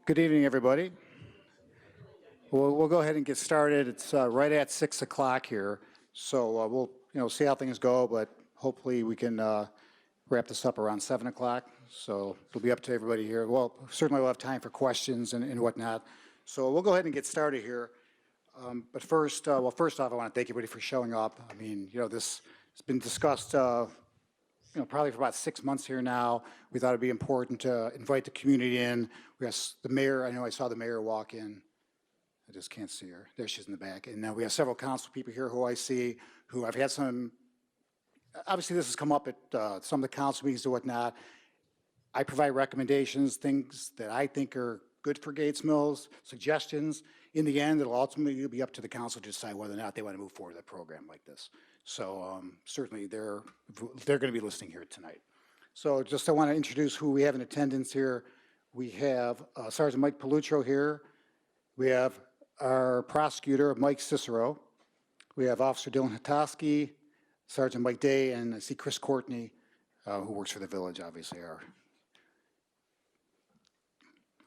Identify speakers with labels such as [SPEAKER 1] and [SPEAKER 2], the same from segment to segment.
[SPEAKER 1] Good evening, everybody. We'll go ahead and get started. It's right at 6 o'clock here, so we'll see how things go. But hopefully we can wrap this up around 7 o'clock. So it'll be up to everybody here. Well, certainly we'll have time for questions and whatnot. So we'll go ahead and get started here. But first off, I want to thank everybody for showing up. I mean, this has been discussed. Probably for about 6 months here now. We thought it'd be important to invite the community in. We have the mayor. I know I saw the mayor walk in. I just can't see her. There she is in the back. And now we have several council people here who I see who I've had some. Obviously, this has come up at some of the council meetings and whatnot. I provide recommendations, things that I think are good for Gates Mills, suggestions. In the end, it'll ultimately be up to the council to decide whether or not they want to move forward with a program like this. So certainly they're going to be listening here tonight. So just I want to introduce who we have in attendance here. We have Sergeant Mike Paluccio here. We have our prosecutor, Mike Cicero. We have Officer Dylan Hatoski, Sergeant Mike Day, and I see Chris Courtney, who works for the village, obviously.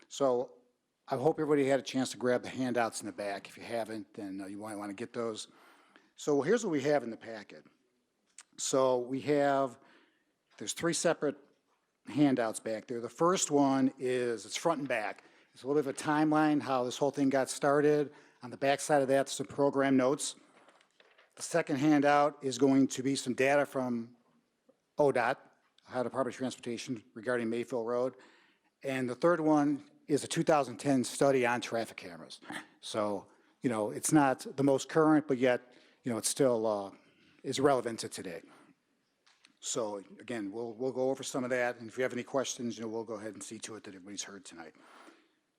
[SPEAKER 1] So I hope everybody had a chance to grab the handouts in the back. If you haven't, then you might want to get those. So here's what we have in the packet. So there's 3 separate handouts back there. The first one it's front and back. It's a little bit of a timeline, how this whole thing got started. On the back side of that, some program notes. The second handout is going to be some data from ODOT, Ohio Department of Transportation, regarding Mayfield Road. And the third one is a 2010 study on traffic cameras. So, it's not the most current, but yet, it still is relevant to today. So again, we'll go over some of that, and if you have any questions, we'll go ahead and see to it that everybody's heard tonight.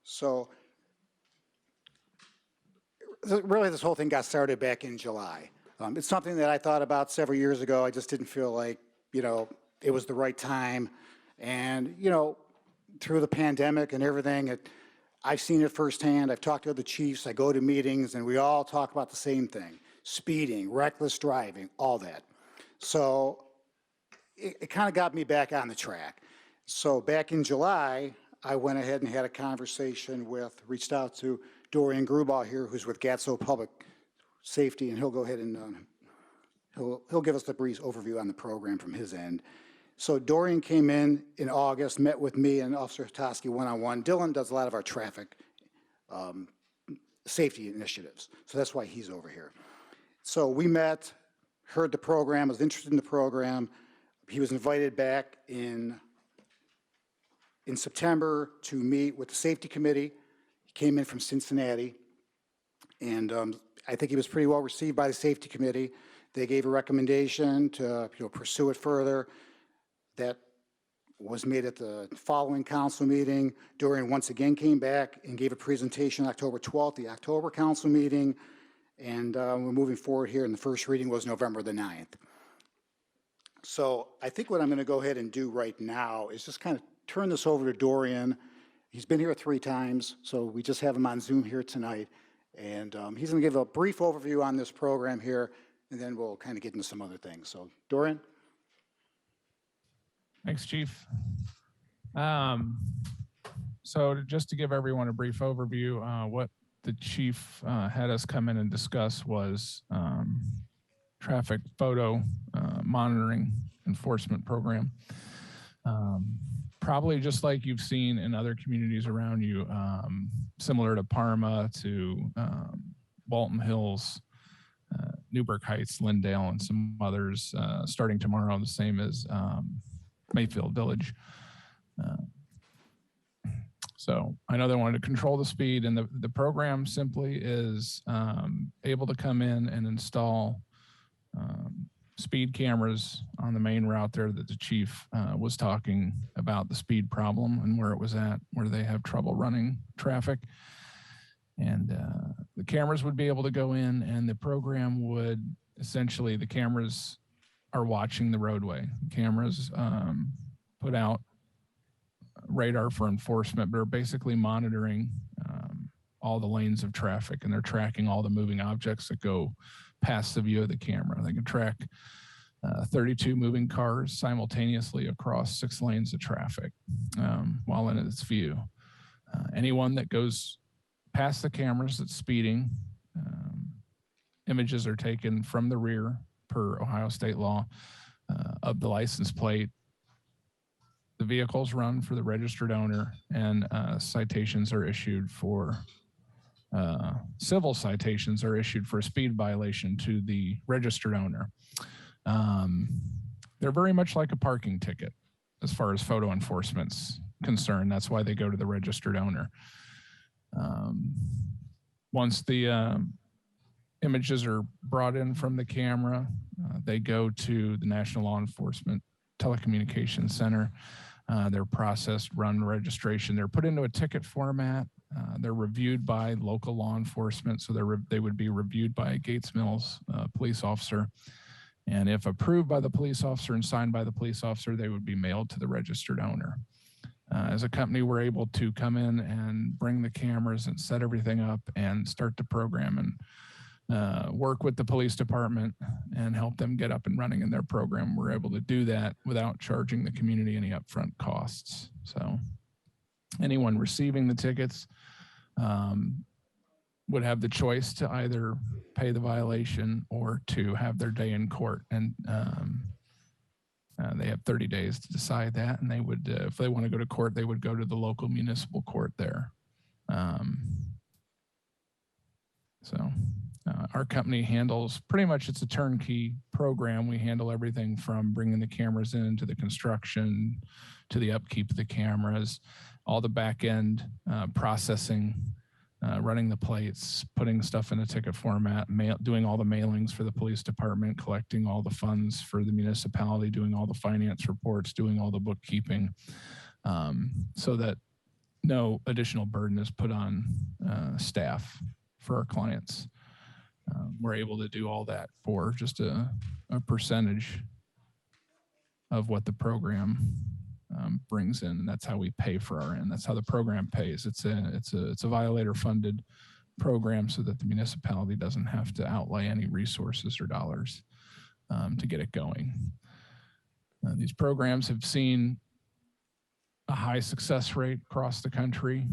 [SPEAKER 1] So really, this whole thing got started back in July. It's something that I thought about several years ago. I just didn't feel like it was the right time, and through the pandemic and everything, I've seen it firsthand. I've talked to other chiefs. I go to meetings, and we all talk about the same thing. Speeding, reckless driving, all that. So it kind of got me back on the track. So back in July, I went ahead and had a conversation reached out to Dorian Grubaugh here, who's with Gatso Public Safety, and he'll go ahead and he'll give us the brief overview on the program from his end. So Dorian came in August, met with me and Officer Hatoski one-on-one. Dylan does a lot of our traffic safety initiatives, so that's why he's over here. So we met, heard the program, was interested in the program. He was invited back in September to meet with the safety committee. He came in from Cincinnati, and I think he was pretty well received by the safety committee. They gave a recommendation to pursue it further. That was made at the following council meeting. Dorian once again came back and gave a presentation October 12th, the October council meeting. And we're moving forward here, and the first reading was November the 9th. So I think what I'm going to go ahead and do right now is just kind of turn this over to Dorian. He's been here 3 times, so we just have him on Zoom here tonight. And he's going to give a brief overview on this program here, and then we'll kind of get into some other things. So, Dorian?
[SPEAKER 2] Thanks, Chief. So just to give everyone a brief overview, what the chief had us come in and discuss was traffic photo monitoring enforcement program. Probably just like you've seen in other communities around you, similar to Parma, to Walton Hills, Newburgh Heights, Lindale, and some others starting tomorrow, the same as Mayfield Village. So I know they wanted to control the speed, and the program simply is able to come in and install speed cameras on the main route there that the chief was talking about, the speed problem and where it was at, where they have trouble running traffic. And the cameras would be able to go in, and the program would essentially, the cameras are watching the roadway. Cameras put out radar for enforcement, but are basically monitoring all the lanes of traffic, and they're tracking all the moving objects that go past the view of the camera. They can track 32 moving cars simultaneously across 6 lanes of traffic while in its view. Anyone that goes past the cameras that's speeding, images are taken from the rear per Ohio state law of the license plate. The vehicle's run for the registered owner, and citations are issued for civil citations are issued for a speed violation to the registered owner. They're very much like a parking ticket as far as photo enforcement's concerned. That's why they go to the registered owner. Once the images are brought in from the camera, they go to the National Law Enforcement Telecommunications Center. They're processed, run registration. They're put into a ticket format. They're reviewed by local law enforcement, so they would be reviewed by a Gates Mills police officer. And if approved by the police officer and signed by the police officer, they would be mailed to the registered owner. As a company, we're able to come in and bring the cameras and set everything up and start the program and work with the police department and help them get up and running in their program. We're able to do that without charging the community any upfront costs. So anyone receiving the tickets would have the choice to either pay the violation or to have their day in court. And they have 30 days to decide that. And they would, if they want to go to court, they would go to the local municipal court there. Our company handles pretty much, it's a turnkey program. We handle everything from bringing the cameras in to the construction to the upkeep of the cameras, all the back end processing, running the plates, putting stuff in a ticket format, doing all the mailings for the police department, collecting all the funds for the municipality, doing all the finance reports, doing all the bookkeeping, so that no additional burden is put on staff for our clients. We're able to do all that for just a percentage of what the program brings in, and that's how we pay for our end. That's how the program pays. It's a violator-funded program, so that the municipality doesn't have to outlay any resources or dollars to get it going. These programs have seen a high success rate across the country.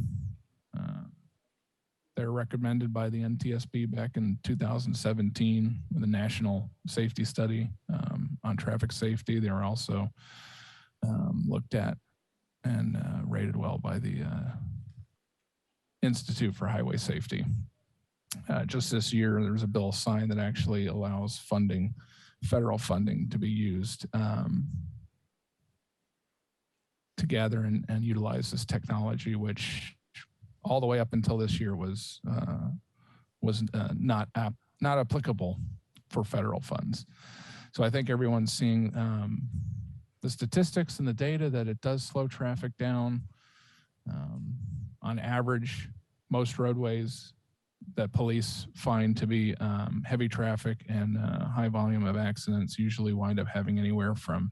[SPEAKER 2] They're recommended by the NTSB back in 2017 with a national safety study on traffic safety. They were also looked at and rated well by the Institute for Highway Safety. Just this year, there was a bill signed that actually allows funding, federal funding, to be used to gather and utilize this technology, which all the way up until this year was not applicable for federal funds. So I think everyone's seeing the statistics and the data that it does slow traffic down. On average, most roadways that police find to be heavy traffic and high volume of accidents usually wind up having anywhere from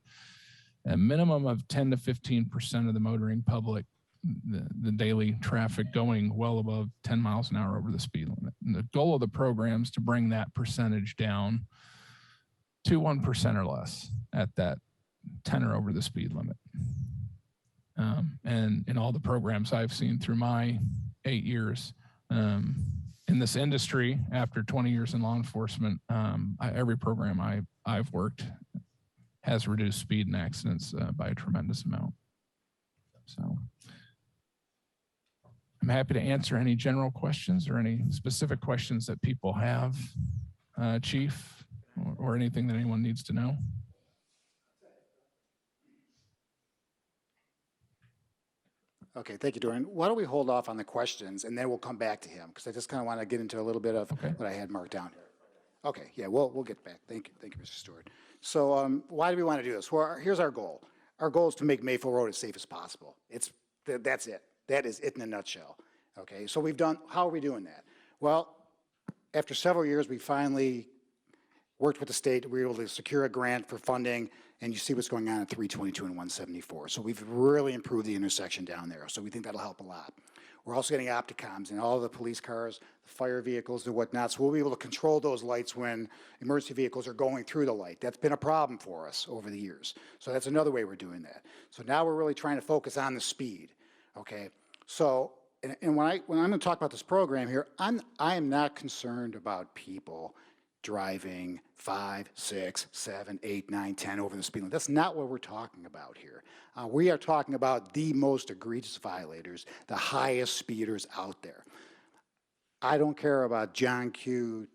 [SPEAKER 2] a minimum of 10 to 15% of the motoring public, the daily traffic going well above 10 miles an hour over the speed limit. And the goal of the program is to bring that percentage down to 1% or less at that 10 or over the speed limit. And in all the programs I've seen through my 8 years in this industry, after 20 years in law enforcement, every program I've worked has reduced speed and accidents by a tremendous amount. So I'm happy to answer any general questions or any specific questions that people have, Chief, or anything that anyone needs to know.
[SPEAKER 1] Okay, thank you, Dorian. Why don't we hold off on the questions, and then we'll come back to him, because I just kind of want to get into a little bit of what I had marked down here. Okay, yeah, we'll get back. Thank you, Mr. Stewart. So why do we want to do this? Well, here's our goal. Our goal is to make Mayfield Road as safe as possible. That's it. That is it in a nutshell. Okay, so how are we doing that? Well, after several years, we finally worked with the state. We were able to secure a grant for funding, and you see what's going on at 322 and 174. So we've really improved the intersection down there. So we think that'll help a lot. We're also getting opticoms in all the police cars, the fire vehicles, and whatnot. So we'll be able to control those lights when emergency vehicles are going through the light. That's been a problem for us over the years. So that's another way we're doing that. So now we're really trying to focus on the speed. Okay, so and when I'm going to talk about this program here, I am not concerned about people driving 5, 6, 7, 8, 9, 10 over the speed limit. That's not what we're talking about here. We are talking about the most egregious violators, the highest speeders out there. I don't care about John Q,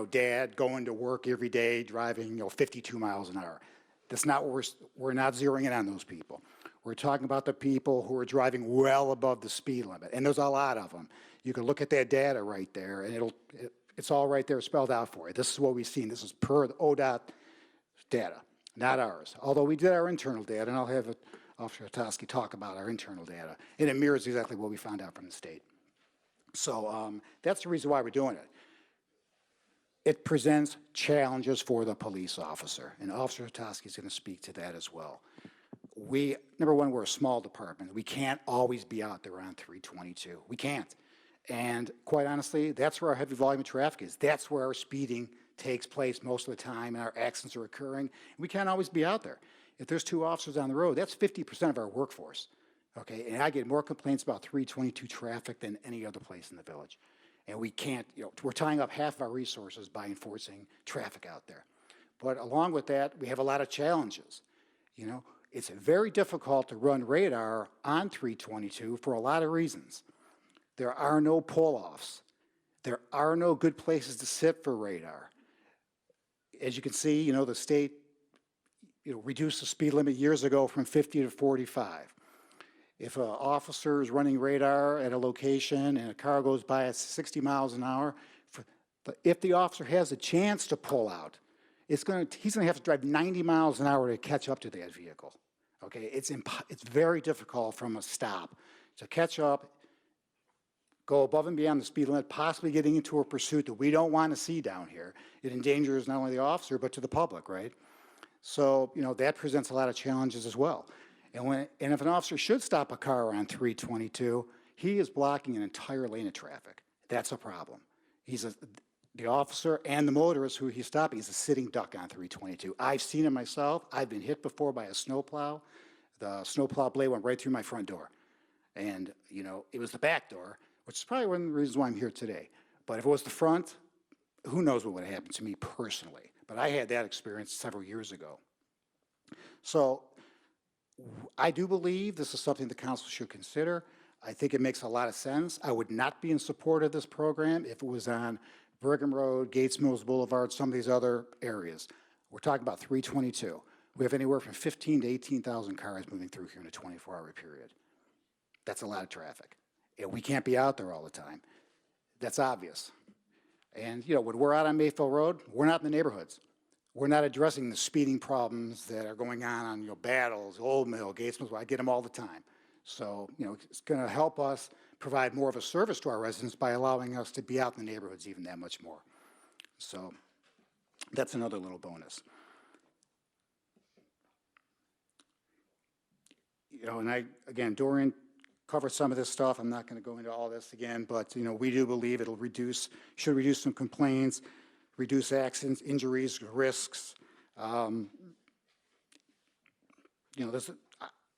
[SPEAKER 1] dad going to work every day driving, 52 miles an hour. That's not what we're not zeroing in on those people. We're talking about the people who are driving well above the speed limit, and there's a lot of them. You can look at that data right there, and it's all right there spelled out for you. This is what we've seen. This is per the ODOT data, not ours. Although we did our internal data, and I'll have Officer Hotowski talk about our internal data, and it mirrors exactly what we found out from the state. So that's the reason why we're doing it. It presents challenges for the police officer, and Officer Hotowski is going to speak to that as well. Number one, we're a small department. We can't always be out there on 322. We can't. And quite honestly, that's where our heavy volume of traffic is. That's where our speeding takes place most of the time, and our accidents are occurring. We can't always be out there. If there's 2 officers on the road, that's 50% of our workforce. Okay, and I get more complaints about 322 traffic than any other place in the village. And we can't, we're tying up half of our resources by enforcing traffic out there. But along with that, we have a lot of challenges. It's very difficult to run radar on 322 for a lot of reasons. There are no pull-offs. There are no good places to sit for radar. As you can see, the state, reduced the speed limit years ago from 50 to 45. If an officer is running radar at a location and a car goes by at 60 miles an hour, if the officer has a chance to pull out, he's going to have to drive 90 miles an hour to catch up to that vehicle. Okay, it's very difficult from a stop to catch up, go above and beyond the speed limit, possibly getting into a pursuit that we don't want to see down here. It endangers not only the officer, but to the public, right? So, that presents a lot of challenges as well. And if an officer should stop a car on 322, he is blocking an entire lane of traffic. That's a problem. The officer and the motorist who he's stopping is a sitting duck on 322. I've seen it myself. I've been hit before by a snowplow. The snowplow blade went right through my front door. And, it was the back door, which is probably one of the reasons why I'm here today. But if it was the front, who knows what would have happened to me personally. But I had that experience several years ago. So I do believe this is something the council should consider. I think it makes a lot of sense. I would not be in support of this program if it was on Brigham Road, Gates Mills Boulevard, some of these other areas. We're talking about 322. We have anywhere from 15 to 18,000 cars moving through here in a 24-hour period. That's a lot of traffic. And we can't be out there all the time. That's obvious. And, when we're out on Mayfield Road, we're not in the neighborhoods. We're not addressing the speeding problems that are going on Battles, Old Mill, Gates Mills. I get them all the time. So, it's going to help us provide more of a service to our residents by allowing us to be out in the neighborhoods even that much more. So that's another little bonus. And Dorian covered some of this stuff. I'm not going to go into all this again, but, we do believe it'll should reduce some complaints, reduce accidents, injuries, risks. There's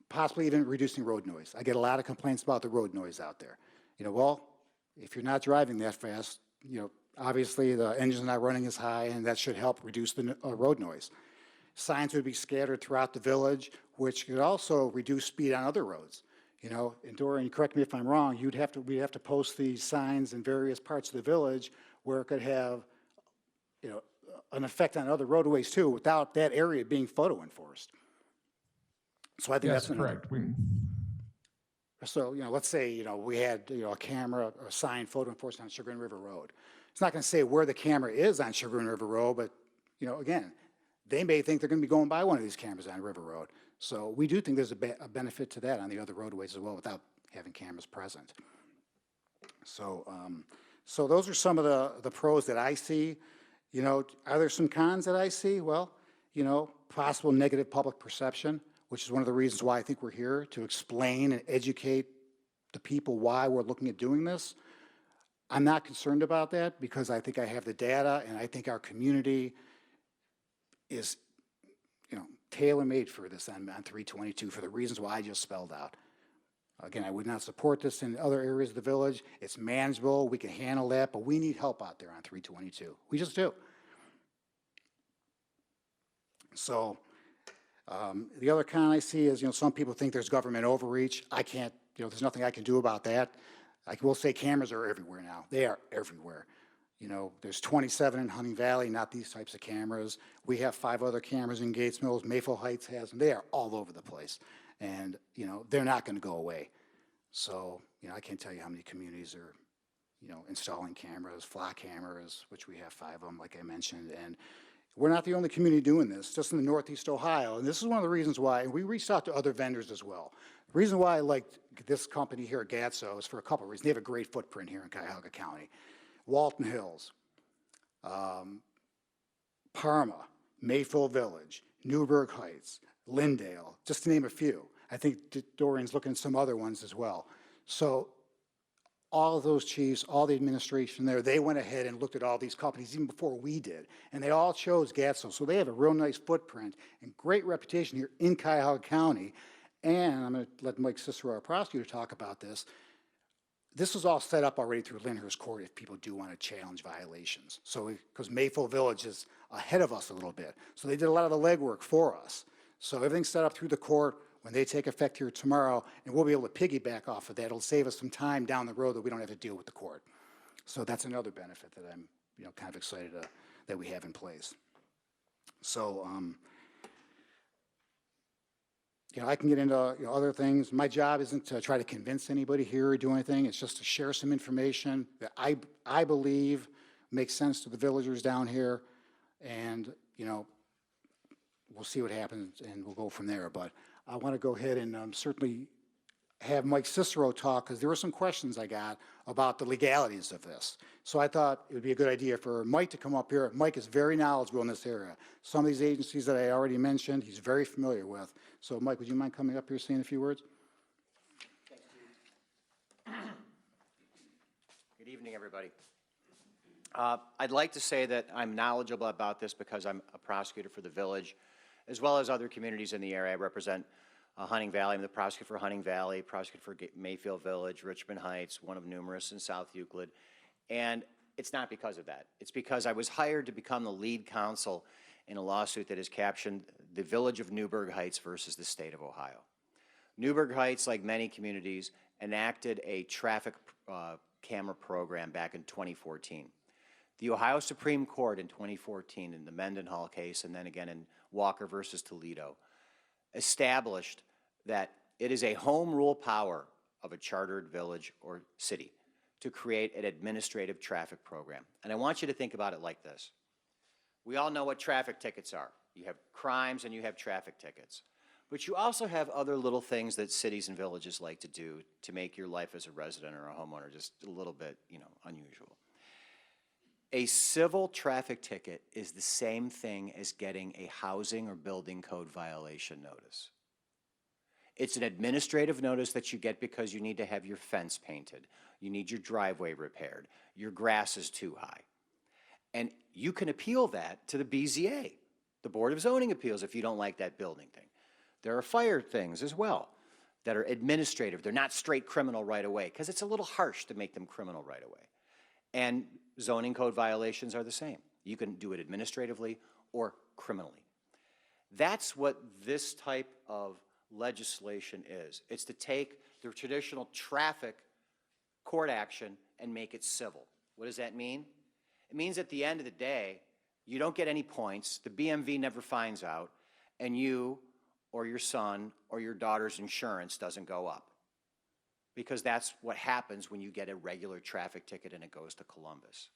[SPEAKER 1] possibly even reducing road noise. I get a lot of complaints about the road noise out there. Well, if you're not driving that fast, obviously the engine's not running as high, and that should help reduce the road noise. Signs would be scattered throughout the village, which could also reduce speed on other roads. And Dorian, correct me if I'm wrong, we'd have to post these signs in various parts of the village where it could have, an effect on other roadways too, without that area being photo enforced. So I think that's
[SPEAKER 2] correct.
[SPEAKER 1] So, let's say, we had, a camera or a sign photo enforced on Sugar River Road. It's not going to say where the camera is on Sugar River Road, but, again, they may think they're going to be going by one of these cameras on River Road. So we do think there's a benefit to that on the other roadways as well without having cameras present. So, so those are some of the pros that I see. Are there some cons that I see? Well, possible negative public perception, which is one of the reasons why I think we're here, to explain and educate the people why we're looking at doing this. I'm not concerned about that because I think I have the data, and I think our community is, tailor-made for this on 322 for the reasons why I just spelled out. Again, I would not support this in other areas of the village. It's manageable. We can handle that, but we need help out there on 322. We just do. So the other con I see is, some people think there's government overreach. I can't, there's nothing I can do about that. I will say cameras are everywhere now. They are everywhere. There's 27 in Hunting Valley, not these types of cameras. We have 5 other cameras in Gates Mills. Mayfield Heights has them. They are all over the place. And, they're not going to go away. So, I can't tell you how many communities are, installing cameras, flock cameras, which we have 5 of them, like I mentioned. And we're not the only community doing this, just in the Northeast Ohio. And this is one of the reasons why, and we reached out to other vendors as well. The reason why I liked this company here at Gatso is for a couple of reasons. They have a great footprint here in Cuyahoga County. Walton Hills, Parma, Mayfield Village, Newburgh Heights, Lindale, just to name a few. I think Dorian's looking at some other ones as well. So all of those chiefs, all the administration there, they went ahead and looked at all these companies even before we did, and they all chose Gatso. So they have a real nice footprint and great reputation here in Cuyahoga County. And I'm going to let Mike Cicero, our prosecutor, talk about this. This was all set up already through Lyndhurst Court if people do want to challenge violations. So, because Mayfield Village is ahead of us a little bit. So they did a lot of the legwork for us. So everything's set up through the court when they take effect here tomorrow, and we'll be able to piggyback off of that. It'll save us some time down the road that we don't have to deal with the court. So that's another benefit that I'm, kind of excited that we have in place. So, I can get into other things. My job isn't to try to convince anybody here or do anything. It's just to share some information that I believe makes sense to the villagers down here. And, we'll see what happens and we'll go from there. But I want to go ahead and certainly have Mike Cicero talk, because there were some questions I got about the legalities of this. So I thought it would be a good idea for Mike to come up here. Mike is very knowledgeable in this area. Some of these agencies that I already mentioned, he's very familiar with. So Mike, would you mind coming up here saying a few words?
[SPEAKER 3] Good evening, everybody. I'd like to say that I'm knowledgeable about this because I'm a prosecutor for the village, as well as other communities in the area. I represent Hunting Valley. I'm the prosecutor for Hunting Valley, prosecutor for Mayfield Village, Richmond Heights, one of numerous in South Euclid. And it's not because of that. It's because I was hired to become the lead counsel in a lawsuit that has captioned the village of Newburgh Heights versus the state of Ohio. Newburgh Heights, like many communities, enacted a traffic camera program back in 2014. The Ohio Supreme Court in 2014, in the Mendenhall case, and then again in Walker versus Toledo, established that it is a home rule power of a chartered village or city to create an administrative traffic program. And I want you to think about it like this. We all know what traffic tickets are. You have crimes and you have traffic tickets. But you also have other little things that cities and villages like to do to make your life as a resident or a homeowner just a little bit, unusual. A civil traffic ticket is the same thing as getting a housing or building code violation notice. It's an administrative notice that you get because you need to have your fence painted, you need your driveway repaired, your grass is too high. And you can appeal that to the BZA, the Board of Zoning Appeals, if you don't like that building thing. There are fire things as well that are administrative. They're not straight criminal right away because it's a little harsh to make them criminal right away. And zoning code violations are the same. You can do it administratively or criminally. That's what this type of legislation is. It's to take the traditional traffic court action and make it civil. What does that mean? It means at the end of the day, you don't get any points, the BMV never finds out, and you or your son or your daughter's insurance doesn't go up. Because that's what happens when you get a regular traffic ticket and it goes to Columbus.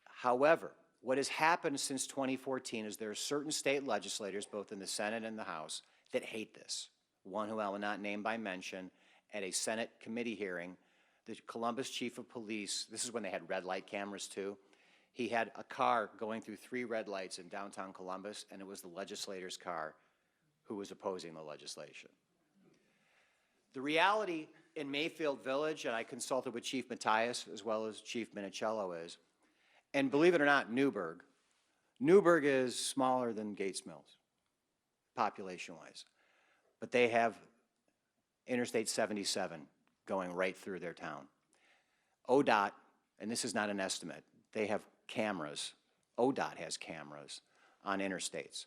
[SPEAKER 3] However, what has happened since 2014 is there are certain state legislators, both in the Senate and the House, that hate this. One who I will not name by mention, at a Senate committee hearing, the Columbus chief of police, this is when they had red light cameras too, he had a car going through 3 red lights in downtown Columbus, and it was the legislator's car who was opposing the legislation. The reality in Mayfield Village, and I consulted with Chief Matthias as well as Chief Minicello is, and believe it or not, Newburgh is smaller than Gates Mills, population-wise. But they have Interstate 77 going right through their town. ODOT, and this is not an estimate, they have cameras. ODOT has cameras on interstates.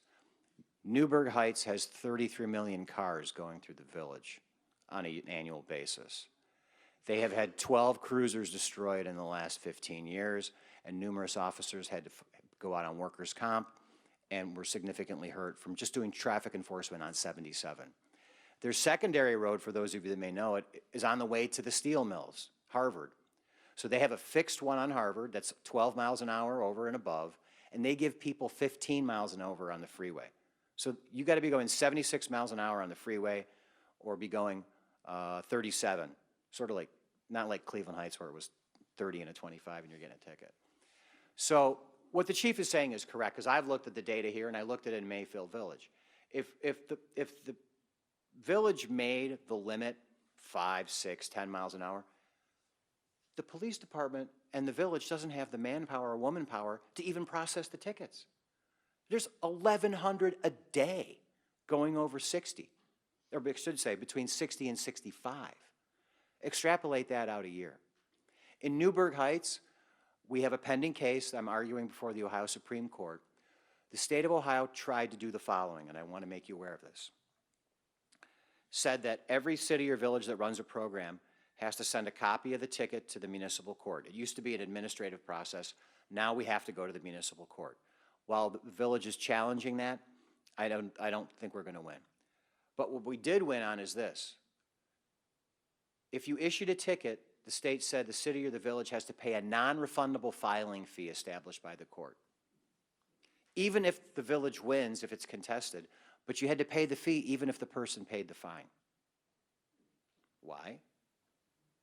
[SPEAKER 3] Newburgh Heights has 33 million cars going through the village on an annual basis. They have had 12 cruisers destroyed in the last 15 years, and numerous officers had to go out on workers' comp and were significantly hurt from just doing traffic enforcement on 77. Their secondary road, for those of you that may know it, is on the way to the steel mills, Harvard. So they have a fixed one on Harvard that's 12 miles an hour over and above, and they give people 15 miles an hour on the freeway. So you got to be going 76 miles an hour on the freeway or be going 37, sort of like, not like Cleveland Heights where it was 30 and a 25 and you're getting a ticket. So what the chief is saying is correct, because I've looked at the data here and I looked at it in Mayfield Village. If the village made the limit 5, 6, 10 miles an hour, the police department and the village doesn't have the manpower or woman power to even process the tickets. There's 1,100 a day going over 60, or I should say between 60 and 65. Extrapolate that out a year. In Newburgh Heights, we have a pending case I'm arguing before the Ohio Supreme Court. The state of Ohio tried to do the following, and I want to make you aware of this. Said that every city or village that runs a program has to send a copy of the ticket to the municipal court. It used to be an administrative process. Now we have to go to the municipal court. While the village is challenging that, I don't think we're going to win. But what we did win on is this. If you issued a ticket, the state said the city or the village has to pay a non-refundable filing fee established by the court. Even if the village wins, if it's contested, but you had to pay the fee even if the person paid the fine. Why?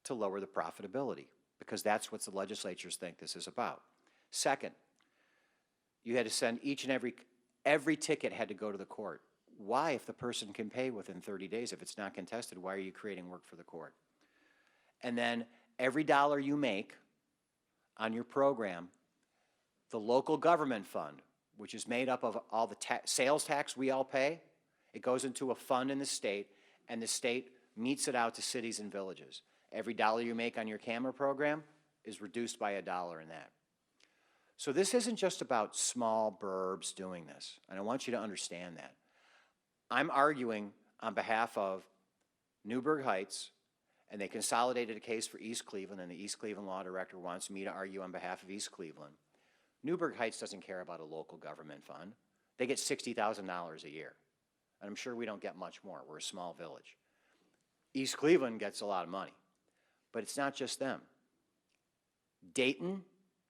[SPEAKER 3] To lower the profitability, because that's what the legislatures think this is about. Second, you had to send each and every ticket had to go to the court. Why, if the person can pay within 30 days, if it's not contested, why are you creating work for the court? And then every dollar you make on your program, the local government fund, which is made up of all the sales tax we all pay, it goes into a fund in the state, and the state meets it out to cities and villages. Every dollar you make on your camera program is reduced by $1 in that. So this isn't just about small burbs doing this, and I want you to understand that. I'm arguing on behalf of Newburgh Heights, and they consolidated a case for East Cleveland, and the East Cleveland law director wants me to argue on behalf of East Cleveland. Newburgh Heights doesn't care about a local government fund. They get $60,000 a year, and I'm sure we don't get much more. We're a small village. East Cleveland gets a lot of money, but it's not just them. Dayton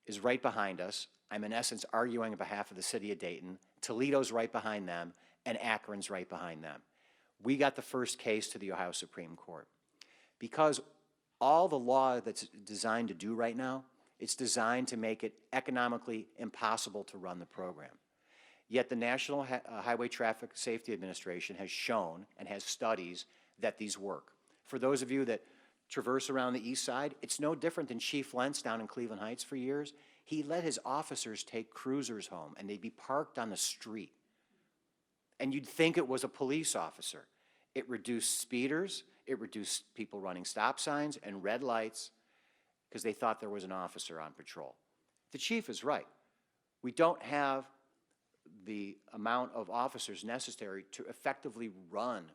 [SPEAKER 3] is right behind us. I'm in essence arguing on behalf of the city of Dayton. Toledo's right behind them, and Akron's right behind them. We got the first case to the Ohio Supreme Court. Because all the law that's designed to do right now, it's designed to make it economically impossible to run the program. Yet the National Highway Traffic Safety Administration has shown and has studies that these work. For those of you that traverse around the east side, it's no different than Chief Lentz down in Cleveland Heights for years. He let his officers take cruisers home, and they'd be parked on the street. And you'd think it was a police officer. It reduced speeders, it reduced people running stop signs and red lights because they thought there was an officer on patrol. The chief is right. We don't have the amount of officers necessary to effectively run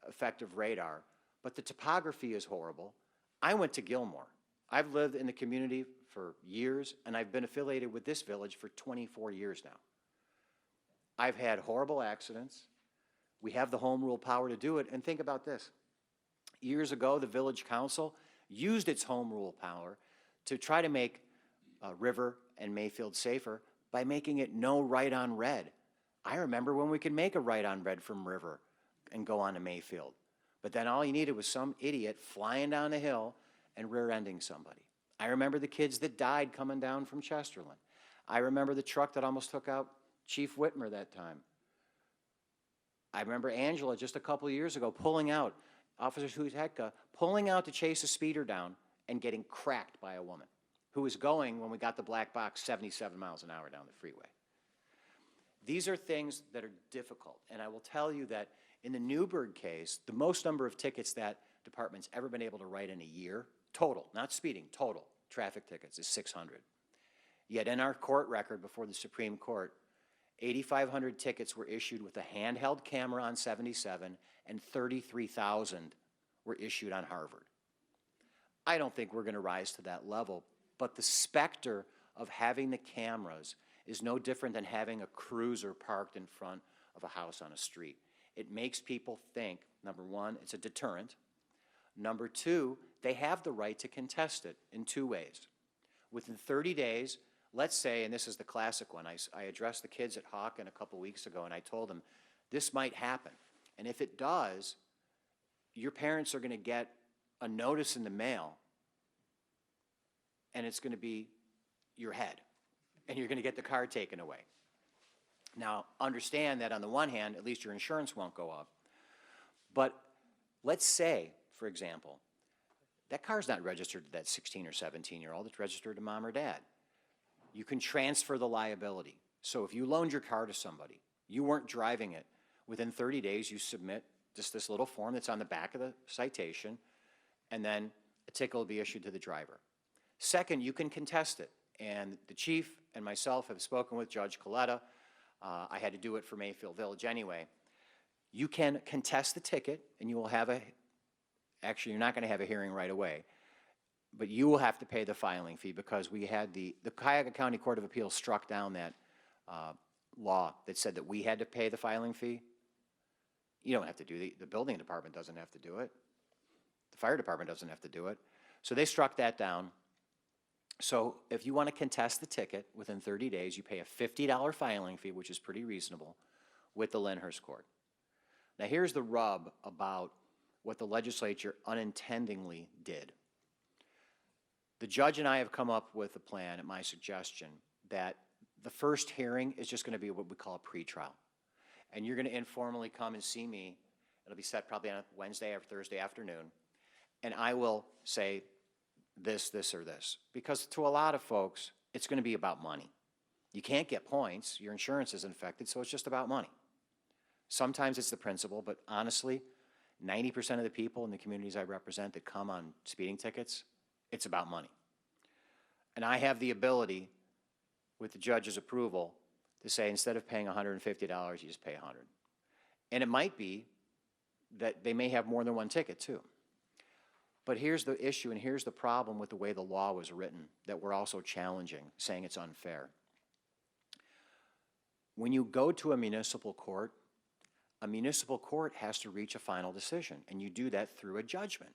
[SPEAKER 3] effective radar, but the topography is horrible. I went to Gilmore. I've lived in the community for years, and I've been affiliated with this village for 24 years now. I've had horrible accidents. We have the home rule power to do it, and think about this. Years ago, the village council used its home rule power to try to make River and Mayfield safer by making it no right on red. I remember when we could make a right on red from River and go on to Mayfield. But then all you needed was some idiot flying down the hill and rear-ending somebody. I remember the kids that died coming down from Chesterland. I remember the truck that almost took out Chief Whitmer that time. I remember Angela just a couple of years ago pulling out, Officer Hutetka, pulling out to chase a speeder down and getting cracked by a woman who was going, when we got the black box, 77 miles an hour down the freeway. These are things that are difficult, and I will tell you that In the Newburgh case, the most number of tickets that department's ever been able to write in a year, total, not speeding, total traffic tickets, is 600. Yet in our court record before the Supreme Court, 8,500 tickets were issued with a handheld camera on 77, and 33,000 were issued on Harvard. I don't think we're going to rise to that level, but the specter of having the cameras is no different than having a cruiser parked in front of a house on a street. It makes people think, number one, it's a deterrent. Number two, they have the right to contest it in two ways. Within 30 days, let's say, and this is the classic one, I addressed the kids at Hawken a couple weeks ago, and I told them, this might happen. And if it does, your parents are going to get a notice in the mail, and it's going to be your head, and you're going to get the car taken away. Now, understand that on the one hand, at least your insurance won't go up. But let's say, for example, that car's not registered to that 16 or 17-year-old, it's registered to mom or dad. You can transfer the liability. So if you loaned your car to somebody, you weren't driving it, within 30 days you submit just this little form that's on the back of the citation, and then a ticket will be issued to the driver. Second, you can contest it. And the chief and myself have spoken with Judge Coletta. I had to do it for Mayfield Village anyway. You can contest the ticket, and you will have actually you're not going to have a hearing right away, but you will have to pay the filing fee, because we had the Cuyahoga County Court of Appeals struck down that law that said that we had to pay the filing fee. You don't have to do the building department doesn't have to do it. The fire department doesn't have to do it. So they struck that down. So if you want to contest the ticket within 30 days, you pay a $50 filing fee, which is pretty reasonable, with the Lyndhurst Court. Now here's the rub about what the legislature unintendingly did. The judge and I have come up with a plan at my suggestion that the first hearing is just going to be what we call a pretrial. And you're going to informally come and see me. It'll be set probably on a Wednesday or Thursday afternoon. And I will say this, this, or this. Because to a lot of folks, it's going to be about money. You can't get points. Your insurance is infected, so it's just about money. Sometimes it's the principle, but honestly, 90% of the people in the communities I represent that come on speeding tickets, it's about money. And I have the ability, with the judge's approval, to say instead of paying $150, you just pay $100. And it might be that they may have more than one ticket too. But here's the issue, and here's the problem with the way the law was written that we're also challenging, saying it's unfair. When you go to a municipal court has to reach a final decision, and you do that through a judgment.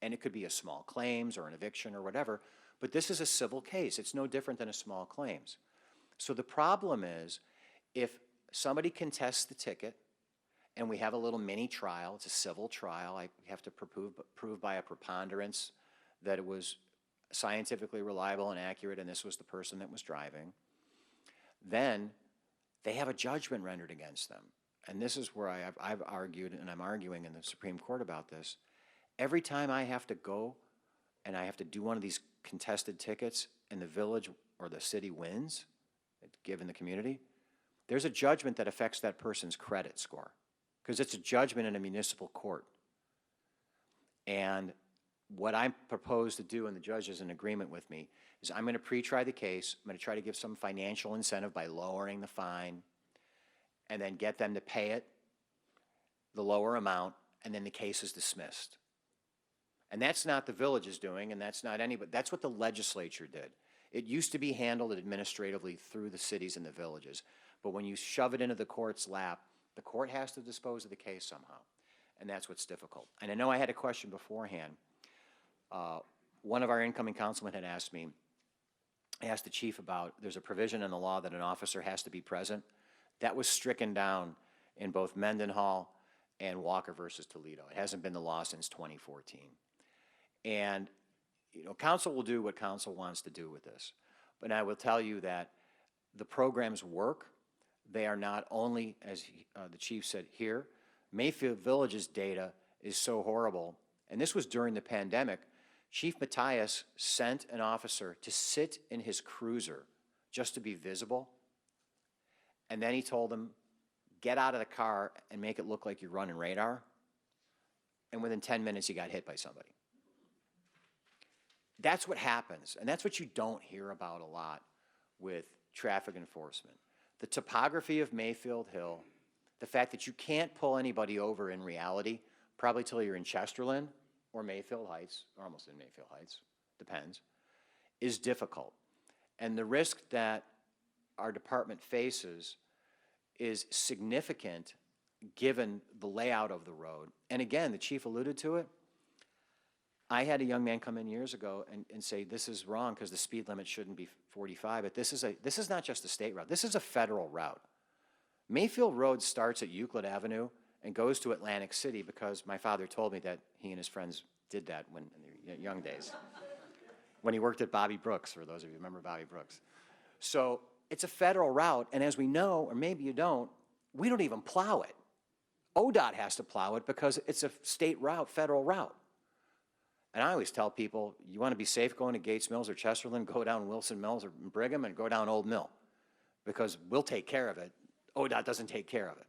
[SPEAKER 3] And it could be a small claims or an eviction or whatever, but this is a civil case. It's no different than a small claims. So the problem is, if somebody contests the ticket, and we have a little mini trial, it's a civil trial, I have to prove by a preponderance that it was scientifically reliable and accurate, and this was the person that was driving, then they have a judgment rendered against them. And this is where I've argued, and I'm arguing in the Supreme Court about this. Every time I have to go and I have to do one of these contested tickets and the village or the city wins, given the community, there's a judgment that affects that person's credit score, because it's a judgment in a municipal court. And what I propose to do, and the judge is in agreement with me, is I'm going to pre-try the case. I'm going to try to give some financial incentive by lowering the fine, and then get them to pay it, the lower amount, and then the case is dismissed. And that's not the village's doing, and that's not anybody. That's what the legislature did. It used to be handled administratively through the cities and the villages. But when you shove it into the court's lap, the court has to dispose of the case somehow. And that's what's difficult. And I know I had a question beforehand. One of our incoming councilmen had asked me, I asked the chief about, there's a provision in the law that an officer has to be present. That was stricken down in both Mendenhall and Walker versus Toledo. It hasn't been the law since 2014. And, you know, council will do what council wants to do with this. But I will tell you that the programs work. They are not only, as the chief said here, Mayfield Village's data is so horrible. And this was during the pandemic. Chief Matthias sent an officer to sit in his cruiser just to be visible. And then he told them, get out of the car and make it look like you're running radar, and within 10 minutes you got hit by somebody. That's what happens, and that's what you don't hear about a lot with traffic enforcement. The topography of Mayfield Hill, the fact that you can't pull anybody over in reality, probably till you're in Chesterland or Mayfield Heights, or almost in Mayfield Heights, depends, is difficult. And the risk that our department faces is significant given the layout of the road. And again, the chief alluded to it. I had a young man come in years ago and say, this is wrong because the speed limit shouldn't be 45, but this is not just a state route, this is a federal route. Mayfield Road starts at Euclid Avenue and goes to Atlantic City because my father told me that he and his friends did that when in their young days, when he worked at Bobby Brooks, for those of you who remember Bobby Brooks. So it's a federal route, and as we know, or maybe you don't, we don't even plow it. ODOT has to plow it because it's a state route, federal route. And I always tell people, you want to be safe going to Gates Mills or Chesterland, go down Wilson Mills or Brigham and go down Old Mill because we'll take care of it. ODOT doesn't take care of it.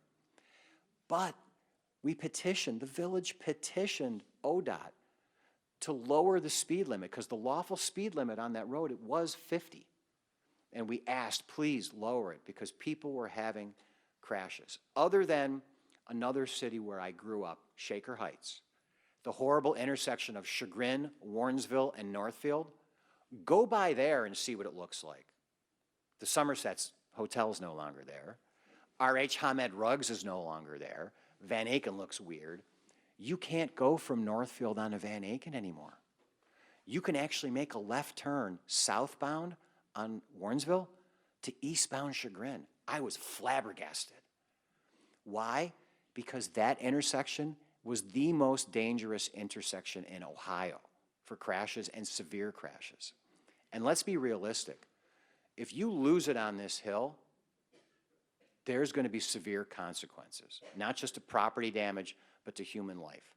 [SPEAKER 3] But we petitioned, the village petitioned ODOT to lower the speed limit because the lawful speed limit on that road, it was 50. And we asked, please lower it because people were having crashes. Other than another city where I grew up, Shaker Heights, the horrible intersection of Chagrin, Warrensville, and Northfield, go by there and see what it looks like. The Somerset's Hotel's no longer there. R.H. Hamed Ruggs is no longer there. Van Aken looks weird. You can't go from Northfield onto Van Aken anymore. You can actually make a left turn southbound on Warrensville to eastbound Chagrin. I was flabbergasted. Why? Because that intersection was the most dangerous intersection in Ohio for crashes and severe crashes. And let's be realistic. If you lose it on this hill, there's going to be severe consequences, not just to property damage, but to human life.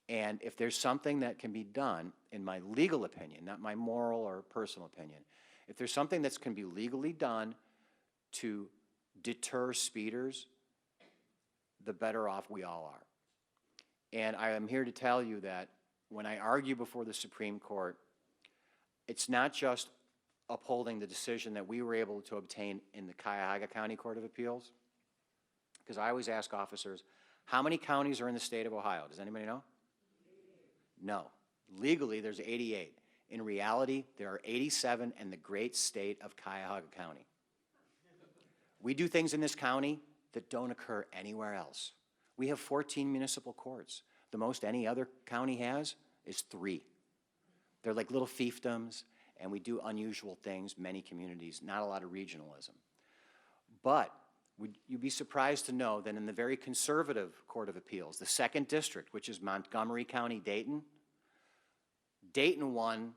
[SPEAKER 3] And if there's something that can be done, in my legal opinion, not my moral or personal opinion, if there's something that can be legally done to deter speeders, the better off we all are. And I am here to tell you that when I argue before the Supreme Court, it's not just upholding the decision that we were able to obtain in the Cuyahoga County Court of Appeals, because I always ask officers, how many counties are in the state of Ohio? Does anybody know? No. Legally, there's 88. In reality, there are 87 in the great state of Cuyahoga County. We do things in this county that don't occur anywhere else. We have 14 municipal courts. The most any other county has is 3. They're like little fiefdoms, and we do unusual things, many communities, not a lot of regionalism. But would you be surprised to know that in the very conservative Court of Appeals, the 2nd District, which is Montgomery County, Dayton won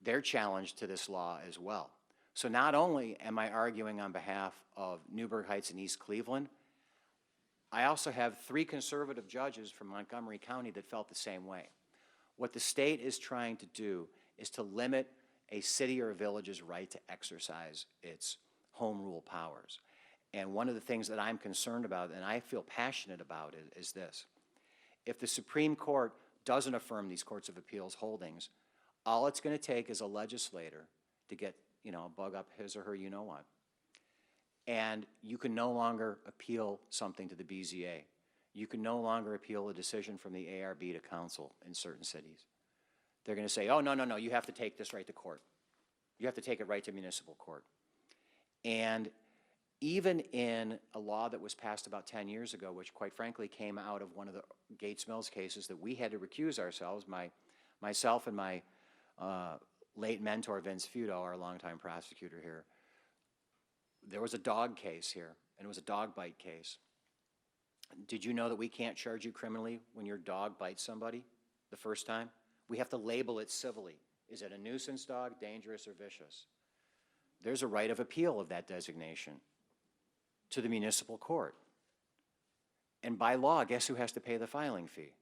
[SPEAKER 3] their challenge to this law as well. So not only am I arguing on behalf of Newburgh Heights and East Cleveland, I also have 3 conservative judges from Montgomery County that felt the same way. What the state is trying to do is to limit a city or a village's right to exercise its home rule powers. And one of the things that I'm concerned about and I feel passionate about is this. If the Supreme Court doesn't affirm these courts of appeals holdings, all it's going to take is a legislator to get, a bug up his or her you-know-what. And you can no longer appeal something to the BZA. You can no longer appeal a decision from the ARB to council in certain cities. They're going to say, oh, no, you have to take this right to court. You have to take it right to municipal court. And even in a law that was passed about 10 years ago, which quite frankly came out of one of the Gates Mills cases that we had to recuse ourselves, myself and my late mentor, Vince Feudo, our longtime prosecutor here, there was a dog case here, and it was a dog bite case. Did you know that we can't charge you criminally when your dog bites somebody the first time? We have to label it civilly. Is it a nuisance dog, dangerous, or vicious? There's a right of appeal of that designation to the municipal court. And by law, guess who has to pay the filing fee?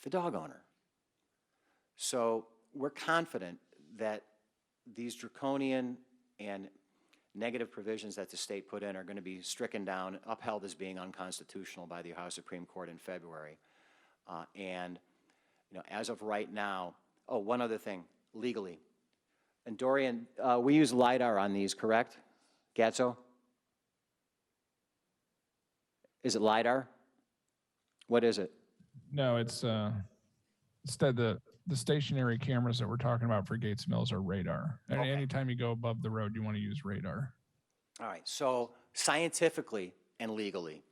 [SPEAKER 3] The dog owner. So we're confident that these draconian and negative provisions that the state put in are going to be stricken down, upheld as being unconstitutional by the Ohio Supreme Court in February. And, you know, as of right now, oh, one other thing, legally. And Dorian, we use LiDAR on these, correct? Gatso? Is it LiDAR? What is it?
[SPEAKER 2] No, it's instead the stationary cameras that we're talking about for Gates Mills are radar. And
[SPEAKER 3] Okay.
[SPEAKER 2] anytime you go above the road, you want to use radar.
[SPEAKER 3] All right, so scientifically and legally,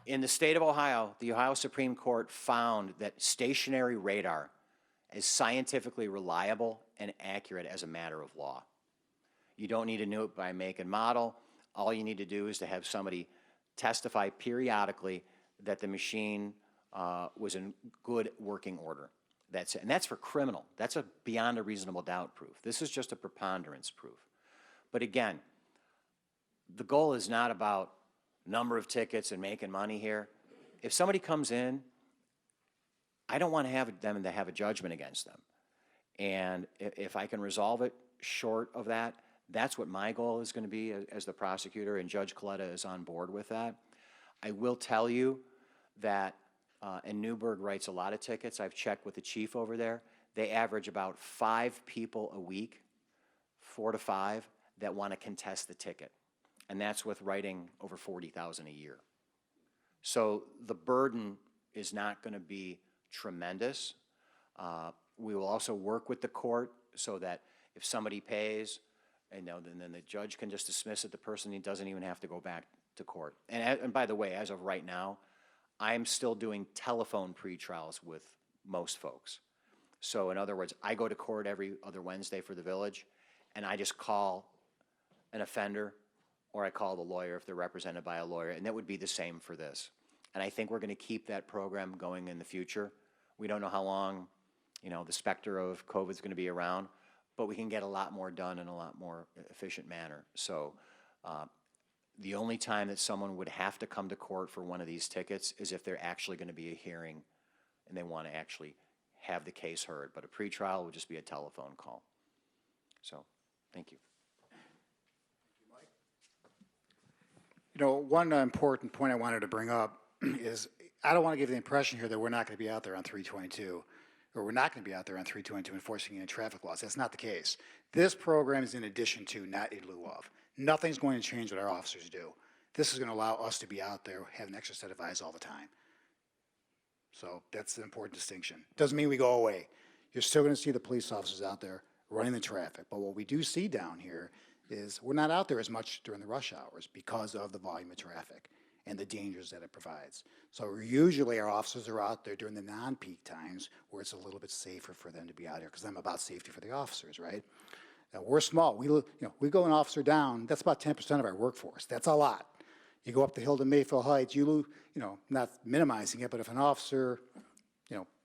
[SPEAKER 3] in the state of Ohio, the Ohio Supreme Court found that stationary radar is scientifically reliable and accurate as a matter of law. You don't need to know it by make and model. All you need to do is to have somebody testify periodically that the machine was in good working order. That's it. And that's for criminal. That's a beyond a reasonable doubt proof. This is just a preponderance proof. But again, the goal is not about number of tickets and making money here. If somebody comes in, I don't want to have them to have a judgment against them. And if I can resolve it short of that, that's what my goal is going to be as the prosecutor, and Judge Coletta is on board with that. I will tell you that, and Newburgh writes a lot of tickets. I've checked with the chief over there. They average about 5 people a week, 4 to 5, that want to contest the ticket. And that's with writing over 40,000 a year. So the burden is not going to be tremendous. We will also work with the court so that if somebody pays, and then the judge can just dismiss it, the person he doesn't even have to go back to court. And by the way, as of right now, I'm still doing telephone pretrials with most folks. So in other words, I go to court every other Wednesday for the village, and I just call an offender, or I call the lawyer if they're represented by a lawyer, and that would be the same for this. And I think we're going to keep that program going in the future. We don't know how long, you know, the specter of COVID is going to be around, but we can get a lot more done in a lot more efficient manner. So the only time that someone would have to come to court for one of these tickets is if they're actually going to be a hearing and they want to actually have the case heard. But a pretrial would just be a telephone call. So, thank you.
[SPEAKER 1] You know, one important point I wanted to bring up is I don't want to give the impression here that we're not going to be out there on 322, or we're not going to be out there on 322 enforcing any traffic laws. That's not the case. This program is in addition to, not in lieu of. Nothing's going to change what our officers do. This is going to allow us to be out there, have an extra set of eyes all the time. So that's an important distinction. Doesn't mean we go away. You're still going to see the police officers out there running the traffic. But what we do see down here is we're not out there as much during the rush hours because of the volume of traffic and the dangers that it provides. So usually our officers are out there during the non-peak times where it's a little bit safer for them to be out here, because I'm about safety for the officers, right? Now, we're small. We go an officer down, that's about 10% of our workforce. That's a lot. You go up the hill to Mayfield Heights, not minimizing it, but if an officer,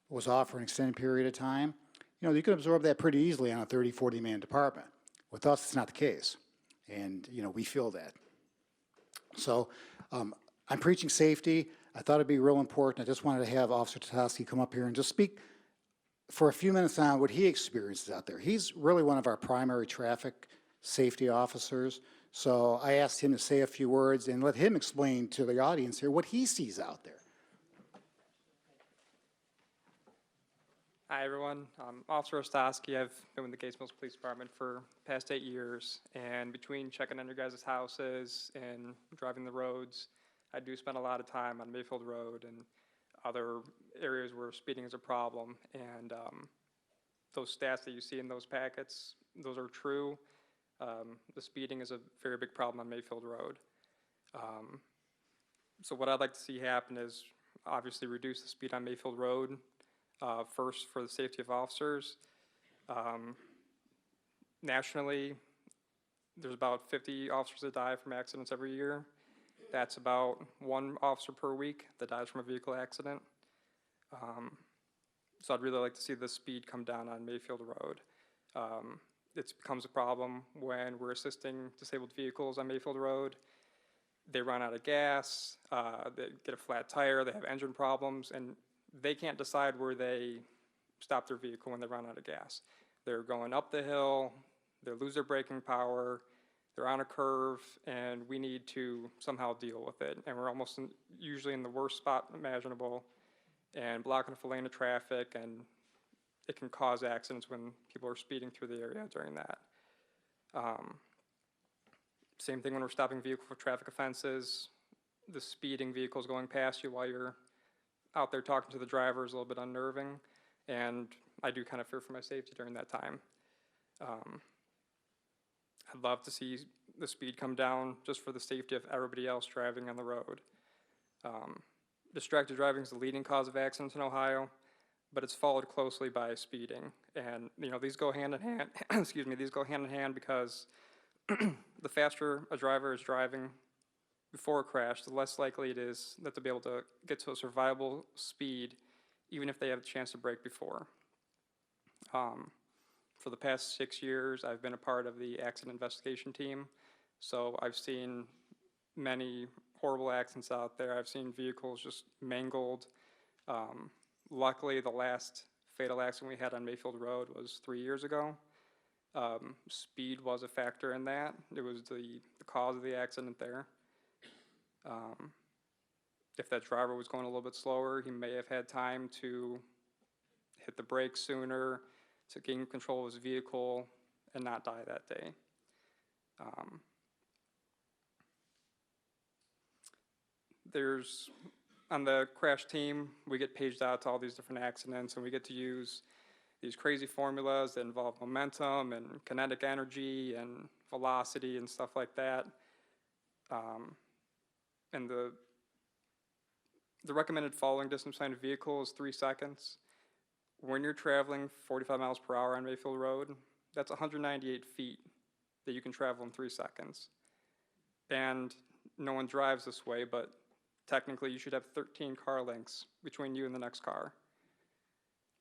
[SPEAKER 1] was off for an extended period of time, you can absorb that pretty easily on a 30, 40-man department. With us, it's not the case. And, we feel that. So I'm preaching safety. I thought it'd be real important. I just wanted to have Officer Tatowski come up here and just speak for a few minutes on what he experiences out there. He's really one of our primary traffic safety officers. So I asked him to say a few words and let him explain to the audience here what he sees out there.
[SPEAKER 4] Hi, everyone. I'm Officer Ostosky. I've been with the Gates Mills Police Department for the past 8 years, and between checking on your guys' houses and driving the roads, I do spend a lot of time on Mayfield Road and other areas where speeding is a problem. And those stats that you see in those packets, those are true. The speeding is a very big problem on Mayfield Road. So what I'd like to see happen is obviously reduce the speed on Mayfield Road. First, for the safety of officers. Nationally, there's about 50 officers that die from accidents every year. That's about 1 officer per week that dies from a vehicle accident. So I'd really like to see the speed come down on Mayfield Road. It becomes a problem when we're assisting disabled vehicles on Mayfield Road. They run out of gas, they get a flat tire, they have engine problems, and they can't decide where they stop their vehicle when they run out of gas. They're going up the hill, they lose their braking power, they're on a curve, and we need to somehow deal with it. And we're almost usually in the worst spot imaginable and blocking a lane of traffic, and it can cause accidents when people are speeding through the area during that. Same thing when we're stopping a vehicle for traffic offenses. The speeding vehicles going past you while you're out there talking to the driver is a little bit unnerving, and I do kind of fear for my safety during that time. I'd love to see the speed come down just for the safety of everybody else driving on the road. Distracted driving is the leading cause of accidents in Ohio, but it's followed closely by speeding. And these go hand in hand. Excuse me. These go hand in hand because the faster a driver is driving before a crash, the less likely it is that they'll be able to get to a survivable speed, even if they have a chance to brake before. For the past 6 years, I've been a part of the accident investigation team, so I've seen many horrible accidents out there. I've seen vehicles just mangled. Luckily, the last fatal accident we had on Mayfield Road was 3 years ago. Speed was a factor in that. It was the cause of the accident there. If that driver was going a little bit slower, he may have had time to hit the brakes sooner, to gain control of his vehicle and not die that day. On the crash team, we get paged out to all these different accidents, and we get to use these crazy formulas that involve momentum and kinetic energy and velocity and stuff like that. And the recommended following distance behind a vehicle is 3 seconds. When you're traveling 45 miles per hour on Mayfield Road, that's 198 feet that you can travel in 3 seconds. And no one drives this way, but technically you should have 13 car lengths between you and the next car.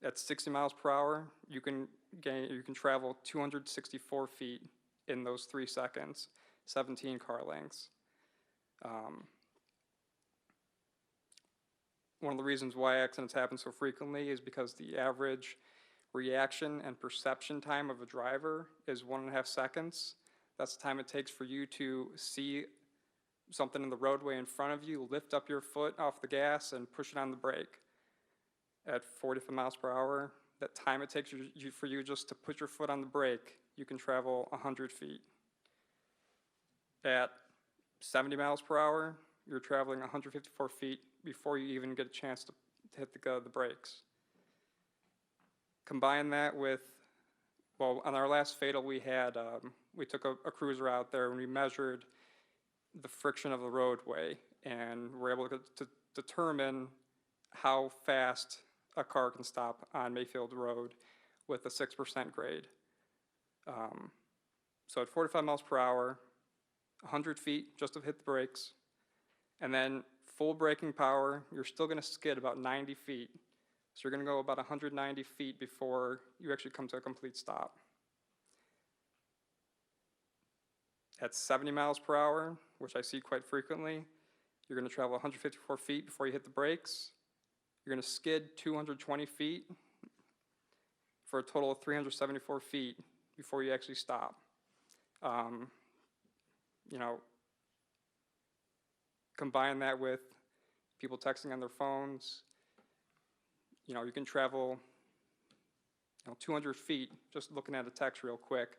[SPEAKER 4] At 60 miles per hour, you can travel 264 feet in those 3 seconds, 17 car lengths. One of the reasons why accidents happen so frequently is because the average reaction and perception time of a driver is 1.5 seconds. That's the time it takes for you to see something in the roadway in front of you, lift up your foot off the gas and push it on the brake. At 45 miles per hour, that time it takes for you just to put your foot on the brake, you can travel 100 feet. At 70 miles per hour, you're traveling 154 feet before you even get a chance to hit the brakes. Combine that with, on our last fatal we had, we took a cruiser out there and we measured the friction of the roadway, and we're able to determine how fast a car can stop on Mayfield Road with a 6% grade. So at 45 miles per hour, 100 feet just to hit the brakes, and then full braking power, you're still going to skid about 90 feet. So you're going to go about 190 feet before you actually come to a complete stop. At 70 miles per hour, which I see quite frequently, you're going to travel 154 feet before you hit the brakes. You're going to skid 220 feet for a total of 374 feet before you actually stop. Combine that with people texting on their phones. You can travel 200 feet just looking at a text real quick.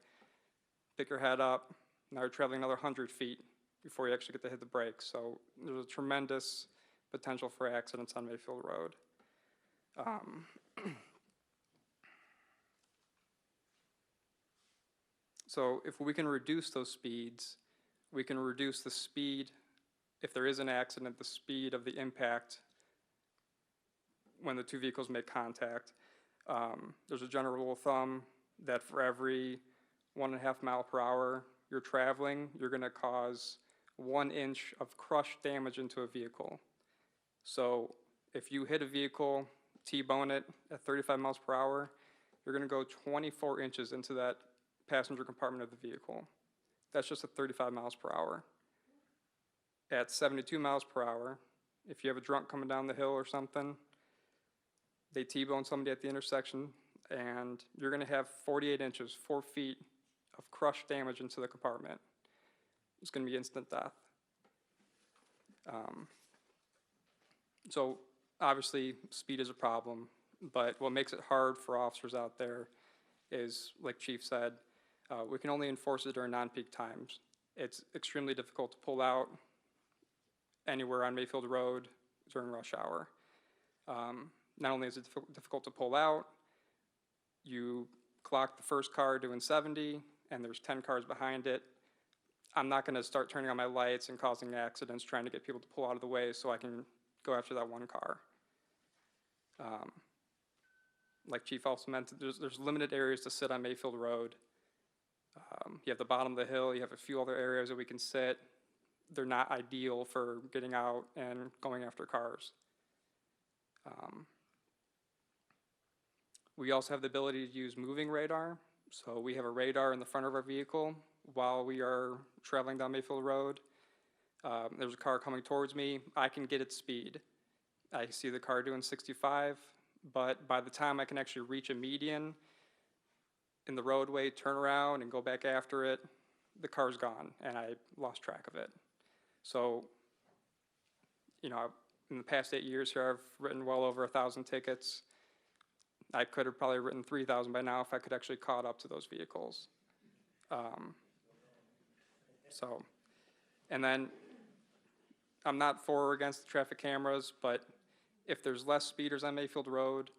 [SPEAKER 4] Pick your head up. Now you're traveling another 100 feet before you actually get to hit the brakes. So there's a tremendous potential for accidents on Mayfield Road. So if we can reduce those speeds, we can reduce the speed, if there is an accident, the speed of the impact when the two vehicles make contact. There's a general rule of thumb that for every 1.5 mile per hour you're traveling, you're going to cause 1 inch of crush damage into a vehicle. So if you hit a vehicle, T-bone it at 35 miles per hour, you're going to go 24 inches into that passenger compartment of the vehicle. That's just at 35 miles per hour. At 72 miles per hour, if you have a drunk coming down the hill or something, they T-bone somebody at the intersection, and you're going to have 48 inches, 4 feet of crush damage into the compartment. it's going to be instant death. So obviously, speed is a problem, but what makes it hard for officers out there is, like Chief said, we can only enforce it during non-peak times. It's extremely difficult to pull out anywhere on Mayfield Road during rush hour. Not only is it difficult to pull out, you clock the first car doing 70, and there's 10 cars behind it. I'm not going to start turning on my lights and causing accidents trying to get people to pull out of the way so I can go after that one car. Like Chief also mentioned, there's limited areas to sit on Mayfield Road. You have the bottom of the hill, you have a few other areas that we can sit. They're not ideal for getting out and going after cars. We also have the ability to use moving radar. So we have a radar in the front of our vehicle while we are traveling down Mayfield Road. There's a car coming towards me. I can get its speed. I see the car doing 65, but by the time I can actually reach a median in the roadway, turn around and go back after it, the car's gone and I lost track of it. So, you know, in the past 8 years here, I've written well over 1,000 tickets. I could have probably written 3,000 by now if I could actually caught up to those vehicles. And then I'm not for or against the traffic cameras, but if there's less speeders on Mayfield Road,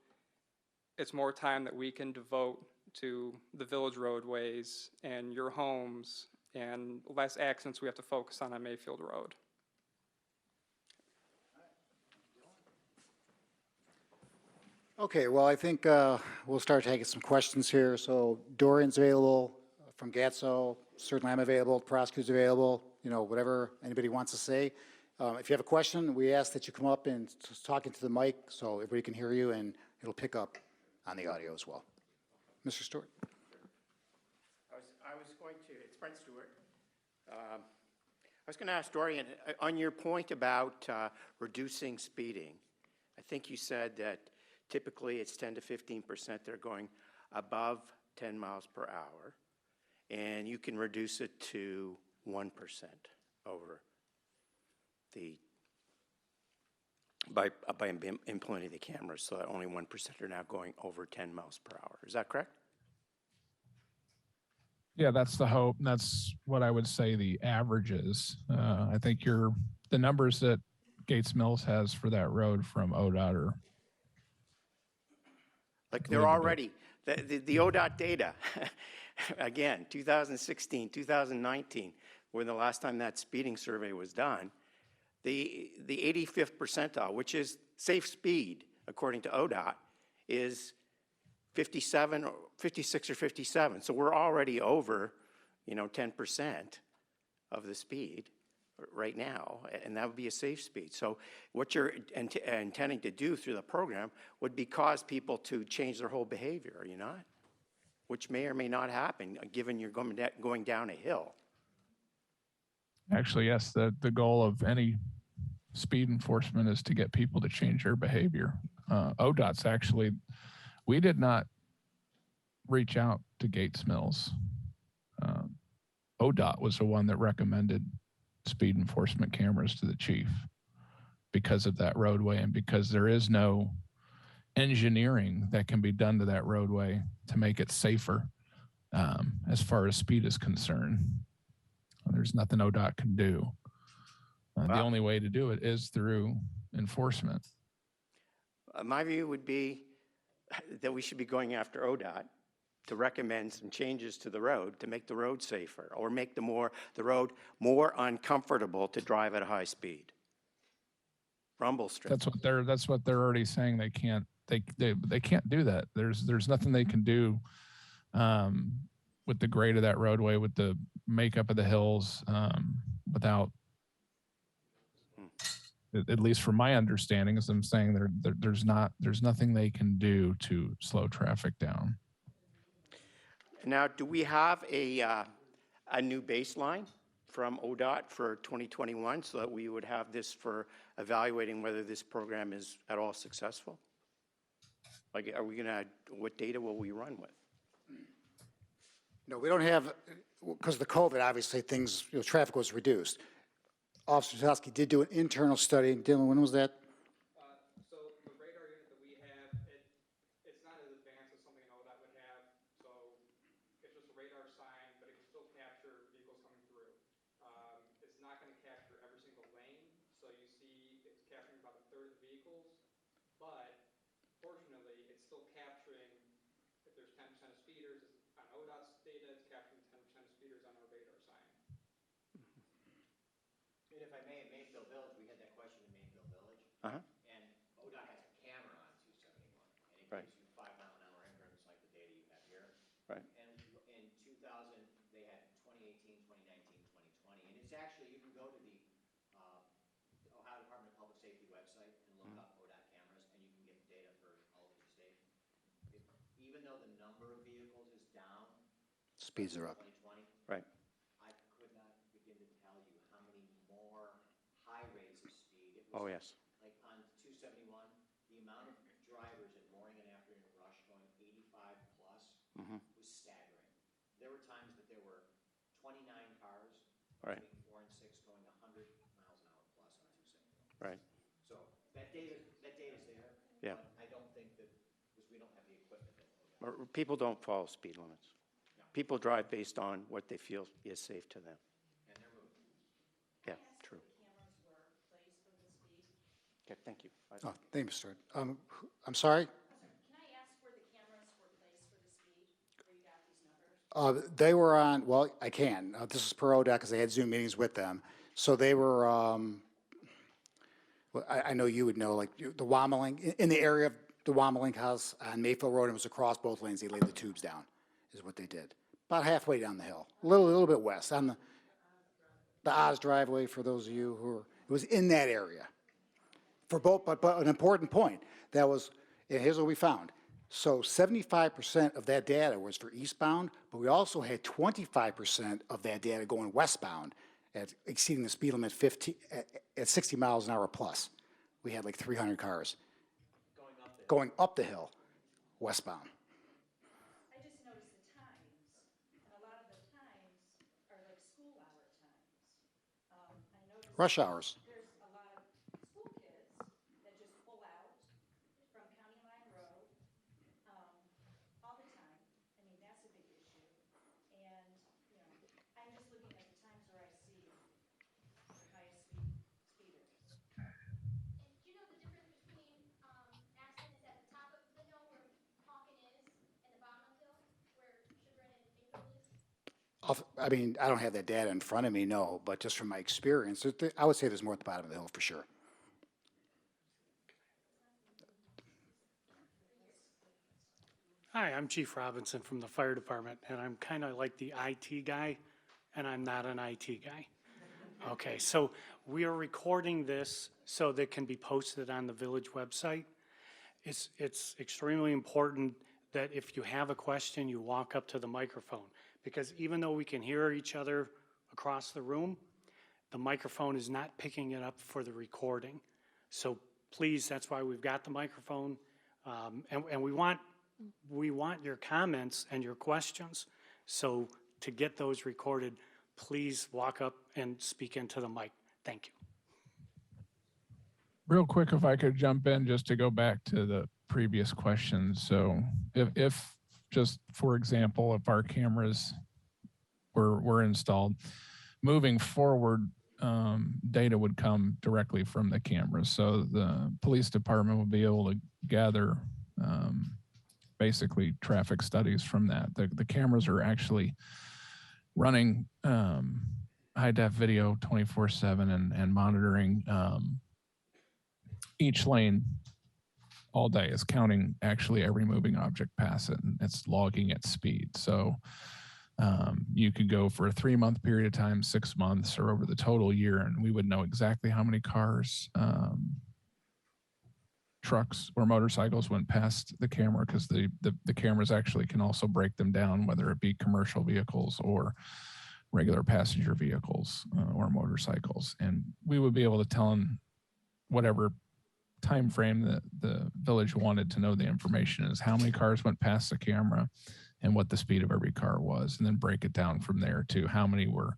[SPEAKER 4] it's more time that we can devote to the village roadways and your homes, and less accidents we have to focus on Mayfield Road.
[SPEAKER 1] Okay, well, I think we'll start taking some questions here. So Dorian's available from GATSO. Certainly I'm available. Prosecutor's available. You know, whatever anybody wants to say. If you have a question, we ask that you come up and talk into the mic so everybody can hear you, and it'll pick up on the audio as well. Mr. Stewart.
[SPEAKER 5] I was going to, it's Brent Stewart. I was going to ask Dorian, on your point about reducing speeding, I think you said that typically it's 10 to 15% that are going above 10 miles per hour, and you can reduce it to 1% over the, by implementing the cameras, so that only 1% are now going over 10 miles per hour. Is that correct?
[SPEAKER 2] Yeah, that's the hope. And that's what I would say the average is. I think the numbers that Gates Mills has for that road from ODOT are
[SPEAKER 5] like they're already, the ODOT data, again, 2016, 2019, when the last time that speeding survey was done, the 85th percentile, which is safe speed, according to ODOT, is 57 or 56 or 57. So we're already over, 10% of the speed right now, and that would be a safe speed. So what you're intending to do through the program would be cause people to change their whole behavior, are you not? Which may or may not happen, given you're going down a hill.
[SPEAKER 2] actually, yes, the goal of any speed enforcement is to get people to change their behavior. ODOT's actually, we did not reach out to Gates Mills. ODOT was the one that recommended speed enforcement cameras to the chief because of that roadway and because there is no engineering that can be done to that roadway to make it safer as far as speed is concerned. There's nothing ODOT can do. The only way to do it is through enforcement.
[SPEAKER 5] My view would be that we should be going after ODOT to recommend some changes to the road to make the road safer, or make the road more uncomfortable to drive at a high speed. Rumble strip.
[SPEAKER 2] That's what they're already saying. They can't do that. There's nothing they can do with the grade of that roadway, with the makeup of the hills, without, at least from my understanding, as I'm saying, there's nothing they can do to slow traffic down.
[SPEAKER 5] Now, do we have a new baseline from ODOT for 2021 so that we would have this for evaluating whether this program is at all successful? Like, what data will we run with?
[SPEAKER 1] No, we don't have, because of the COVID, obviously, things, traffic was reduced. Officer Tutowski did do an internal study. Dylan, when was that?
[SPEAKER 4] So the radar unit that we have, it's not as advanced as something an ODOT would have. So it's just a radar sign, but it can still capture vehicles coming through. It's not going to capture every single lane. So you see it's capturing about a third of the vehicles. But fortunately, it's still capturing, if there's 10% of speeders, on ODOT's data, it's capturing 10% of speeders on our radar sign.
[SPEAKER 3] And if I may, in Mayfield Village, we had that question in Mayfield Village.
[SPEAKER 5] Uh-huh.
[SPEAKER 3] And ODOT has a camera on 271, and it
[SPEAKER 5] Right.
[SPEAKER 3] gives you 5-mile-an-hour increments like the data you have here.
[SPEAKER 5] Right.
[SPEAKER 3] And in 2000, they had 2018, 2019, 2020. And it's actually, you can go to the Ohio Department of Public Safety website and look up ODOT cameras, and you can get data for all over the state. Even though the number of vehicles is down.
[SPEAKER 1] Speeds are up.
[SPEAKER 3] 2020.
[SPEAKER 5] Right.
[SPEAKER 3] I could not begin to tell you how many more high rates of speed. It
[SPEAKER 5] Oh,
[SPEAKER 3] was
[SPEAKER 5] yes.
[SPEAKER 3] like on 271, the amount of drivers at morning and afternoon rush going 85 plus was staggering. There were times that there were 29 cars
[SPEAKER 5] Right.
[SPEAKER 3] between 4 and 6 going 100 miles an hour plus on 271.
[SPEAKER 5] Right.
[SPEAKER 3] So that data's there.
[SPEAKER 5] Yeah.
[SPEAKER 3] But I don't think that, because we don't have the equipment that ODOT.
[SPEAKER 5] People don't follow speed limits. People drive based on what they feel is safe to them.
[SPEAKER 3] And they're moving.
[SPEAKER 5] Yeah, true.
[SPEAKER 6] Cameras were placed for the speed.
[SPEAKER 5] Okay, thank you.
[SPEAKER 1] Oh, thank you, Mr. I'm sorry?
[SPEAKER 6] Can I ask where the cameras were placed for the speed, where you got these numbers?
[SPEAKER 1] They were on, well, I can. This is per ODOT because they had Zoom meetings with them. So they were, well, I know you would know, like the Womelink, in the area of the Womelink house on Mayfield Road, it was across both lanes. They laid the tubes down, is what they did. About halfway down the hill, a little bit west, on the Oz driveway, for those of you who are, it was in that area. For both, but an important point, that was, and here's what we found. So 75% of that data was for eastbound, but we also had 25% of that data going westbound at exceeding the speed limit at 60 miles an hour plus. We had like 300 cars going up the hill westbound.
[SPEAKER 6] I just noticed the times, and a lot of the times are like school hour times. I noticed.
[SPEAKER 1] Rush hours.
[SPEAKER 6] There's a lot of school kids that just pull out from County Line Road, all the time. I mean, that's a big issue. And, I'm just looking at the times where I see the highest speeders.
[SPEAKER 7] And do you know the difference between Aspen is at the top of the hill where Hawken is and the bottom of the hill where Chagrin and Mayfield is?
[SPEAKER 1] I mean, I don't have that data in front of me, no, but just from my experience, I would say there's more at the bottom of the hill for sure.
[SPEAKER 8] Hi, I'm Chief Robinson from the Fire Department, and I'm kind of like the IT guy, and I'm not an IT guy. Okay, so we are recording this so that it can be posted on the village website. It's extremely important that if you have a question, you walk up to the microphone, because even though we can hear each other across the room, the microphone is not picking it up for the recording. So please, that's why we've got the microphone, and we want your comments and your questions. So to get those recorded, please walk up and speak into the mic. Thank you.
[SPEAKER 2] Real quick, if I could jump in just to go back to the previous questions. So if just for example, if our cameras were installed, moving forward, data would come directly from the cameras. So the police department would be able to gather basically traffic studies from that. The cameras are actually running high-def video 24/7 and monitoring each lane all day. Is counting actually every moving object past it, and it's logging its speed. So you could go for a 3-month period of time, 6 months, or over the total year, and we would know exactly how many cars, trucks, or motorcycles went past the camera, because the cameras actually can also break them down, whether it be commercial vehicles or regular passenger vehicles or motorcycles. And we would be able to tell them whatever time frame that the village wanted to know the information is, how many cars went past the camera, and what the speed of every car was, and then break it down from there to how many were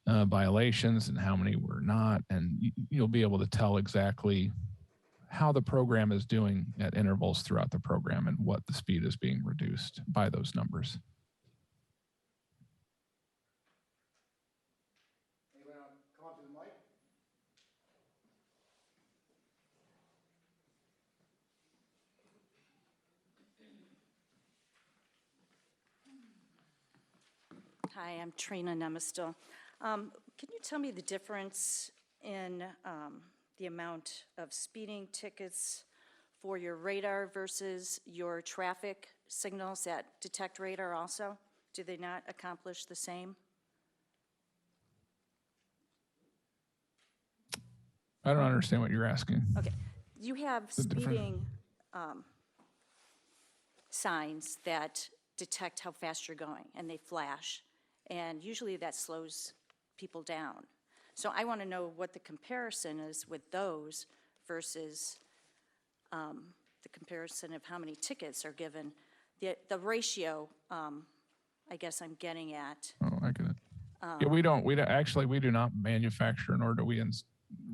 [SPEAKER 2] violations and how many were not. And you'll be able to tell exactly how the program is doing at intervals throughout the program and what the speed is being reduced by those numbers.
[SPEAKER 1] Anybody want to come up to the mic?
[SPEAKER 6] Hi, I'm Trina Nemistil. Can you tell me the difference in the amount of speeding tickets for your radar versus your traffic signals that detect radar also? Do they not accomplish the same?
[SPEAKER 2] I don't understand what you're asking.
[SPEAKER 6] Okay. You have
[SPEAKER 2] The difference-
[SPEAKER 6] speeding signs that detect how fast you're going, and they flash. And usually that slows people down. So I want to know what the comparison is with those versus the comparison of how many tickets are given. The ratio, I guess I'm getting at.
[SPEAKER 2] Oh, I get it. Yeah, we don't actually, we do not manufacture nor do we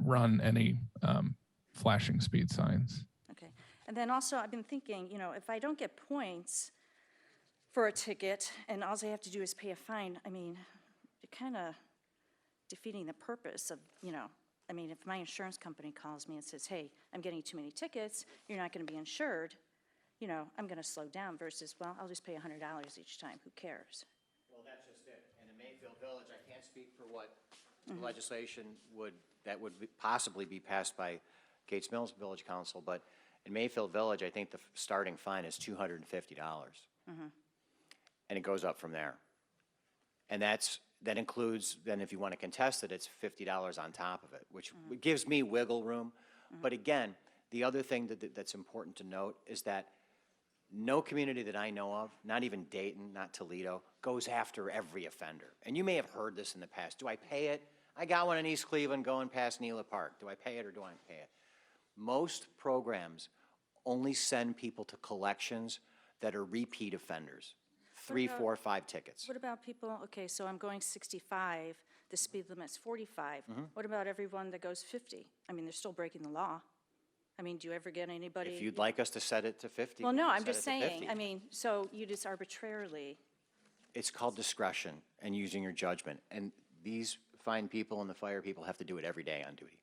[SPEAKER 2] run any flashing speed signs.
[SPEAKER 6] Okay. And then also, I've been thinking, if I don't get points for a ticket and all I have to do is pay a fine, I mean, you're kind of defeating the purpose of, if my insurance company calls me and says, hey, I'm getting too many tickets, you're not going to be insured, I'm going to slow down versus, well, I'll just pay $100 each time. Who cares?
[SPEAKER 3] Well, that's just it. And in Mayfield Village, I can't speak for what legislation would possibly be passed by Gates Mills Village Council, but in Mayfield Village, I think the starting fine is $250. And it goes up from there. And that includes, then if you want to contest it, it's $50 on top of it, which gives me wiggle room. But again, the other thing that's important to note is that no community that I know of, not even Dayton, not Toledo, goes after every offender. And you may have heard this in the past. Do I pay it? I got one in East Cleveland going past Neela Park. Do I pay it or do I pay it? Most programs only send people to collections that are repeat offenders. 3, 4, 5 tickets.
[SPEAKER 6] What about people, okay, so I'm going 65, the speed limit's 45. What about everyone that goes 50? I mean, they're still breaking the law. I mean, do you ever get anybody?
[SPEAKER 3] If you'd like us to set it to 50,
[SPEAKER 6] Well,
[SPEAKER 3] we
[SPEAKER 6] no,
[SPEAKER 3] can
[SPEAKER 6] I'm
[SPEAKER 3] set
[SPEAKER 6] just
[SPEAKER 3] it to
[SPEAKER 6] saying,
[SPEAKER 3] 50.
[SPEAKER 6] I mean, so you just arbitrarily,
[SPEAKER 3] It's called discretion and using your judgment. And these fine people and the fire people have to do it every day on duty.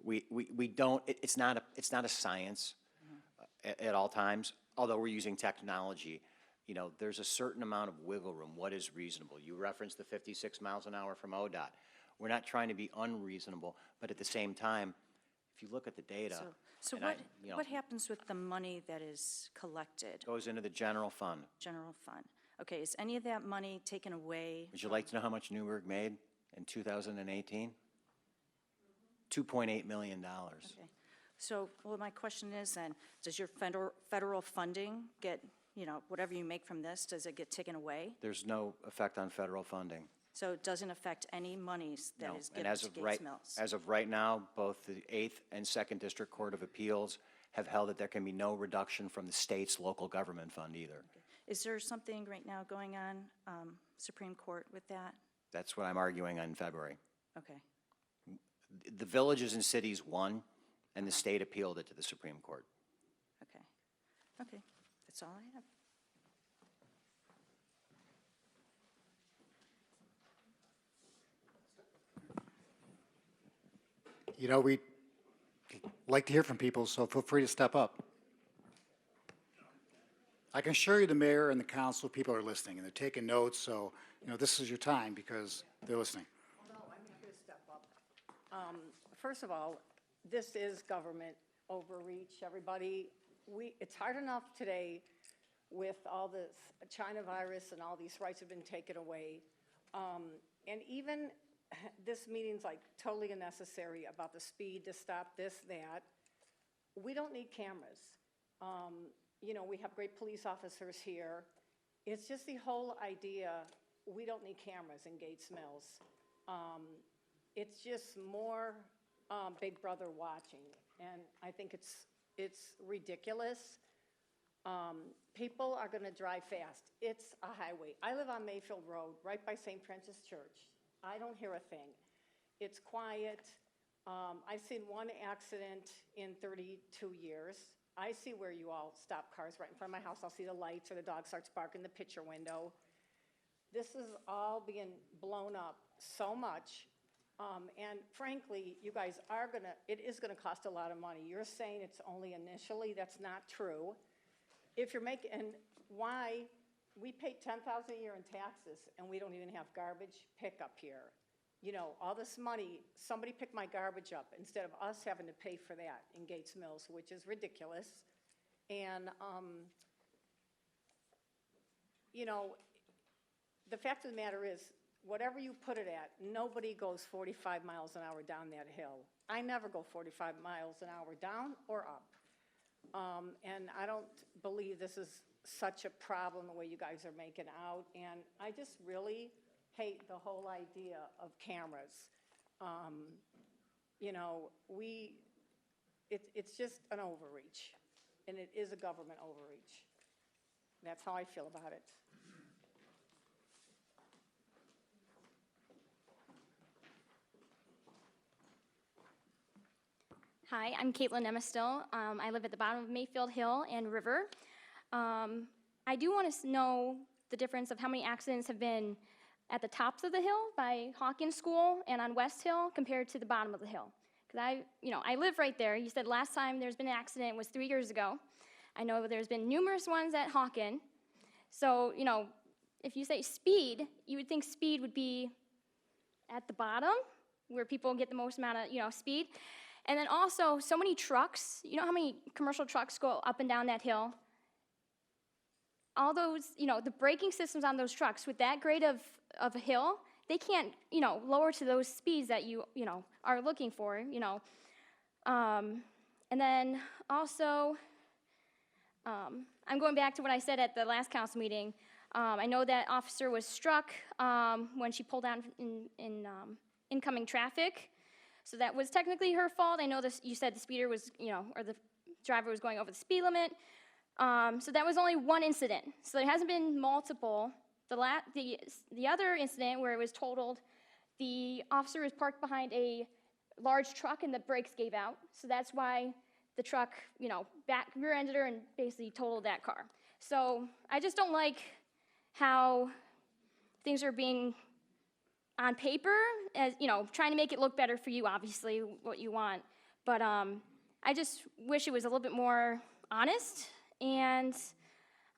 [SPEAKER 3] We don't, it's not a science at all times, although we're using technology. There's a certain amount of wiggle room. What is reasonable? You referenced the 56 miles an hour from ODOT. We're not trying to be unreasonable, but at the same time, if you look at the data.
[SPEAKER 6] so
[SPEAKER 3] and
[SPEAKER 6] what happens with the money that is collected,
[SPEAKER 3] goes into the general fund.
[SPEAKER 6] general fund? Okay, is any of that money taken away?
[SPEAKER 3] Would you like to know how much Newburgh made in 2018? $2.8 million.
[SPEAKER 6] Okay. So, well, my question is then, does your federal funding get, whatever you make from this, does it get taken away?
[SPEAKER 3] There's no effect on federal funding.
[SPEAKER 6] So it doesn't affect any monies that
[SPEAKER 3] No.
[SPEAKER 6] is
[SPEAKER 3] And
[SPEAKER 6] given to Gates Mills?
[SPEAKER 3] as of right now, both the 8th and 2nd District Court of Appeals have held that there can be no reduction from the state's local government fund either.
[SPEAKER 6] Is there something right now going on, Supreme Court with that?
[SPEAKER 3] That's what I'm arguing on in February.
[SPEAKER 6] Okay,
[SPEAKER 3] The villages and cities won, and the state appealed it to the Supreme Court.
[SPEAKER 6] okay, okay, that's all I have.
[SPEAKER 1] We'd like to hear from people, so feel free to step up. I can assure you the mayor and the council, people are listening, and they're taking notes, so, this is your time because they're listening.
[SPEAKER 9] No, I'm happy to step up. First of all, this is government overreach, everybody. It's hard enough today with all this China virus and all these rights have been taken away. And even this meeting's like totally unnecessary about the speed to stop this, that. We don't need cameras. We have great police officers here. It's just the whole idea, we don't need cameras in Gates Mills. It's just more Big Brother watching, and I think it's ridiculous. People are going to drive fast. It's a highway. I live on Mayfield Road, right by St. Francis Church. I don't hear a thing. It's quiet. I've seen one accident in 32 years. I see where you all stop cars right in front of my house. I'll see the lights or the dog starts barking in the picture window. This is all being blown up so much. And frankly, you guys are it is gonna cost a lot of money. You're saying it's only initially, that's not true. If you're making, and why, we pay $10,000 a year in taxes and we don't even have garbage pickup here. You know, all this money, somebody picked my garbage up instead of us having to pay for that in Gates Mills, which is ridiculous. And, you know, the fact of the matter is, whatever you put it at, nobody goes 45 miles an hour down that hill. I never go 45 miles an hour down or up. And I don't believe this is such a problem the way you guys are making out. And I just really hate the whole idea of cameras. You know, it's just an overreach. And it is a government overreach. That's how I feel about it.
[SPEAKER 10] Hi, I'm Caitlin Emistill. I live at the bottom of Mayfield Hill and River. I do want to know the difference of how many accidents have been at the tops of the hill by Hawkins School and on West Hill compared to the bottom of the hill. Because I live right there. You said last time there's been an accident was 3 years ago. I know there's been numerous ones at Hawkins. So, you know, if you say speed, you would think speed would be at the bottom where people get the most amount of, speed. And then also, so many trucks, you know how many commercial trucks go up and down that hill? All those, the braking systems on those trucks with that grade of a hill, they can't, lower to those speeds that you are looking for, And then also, I'm going back to what I said at the last council meeting. I know that officer was struck when she pulled out in incoming traffic. So that was technically her fault. I know you said the speeder was, or the driver was going over the speed limit. So that was only one incident. So there hasn't been multiple. The other incident where it was totaled, the officer was parked behind a large truck and the brakes gave out. So that's why the truck, rear-ended her and basically totaled that car. So I just don't like how things are being on paper, as trying to make it look better for you, obviously, what you want. But I just wish it was a little bit more honest. And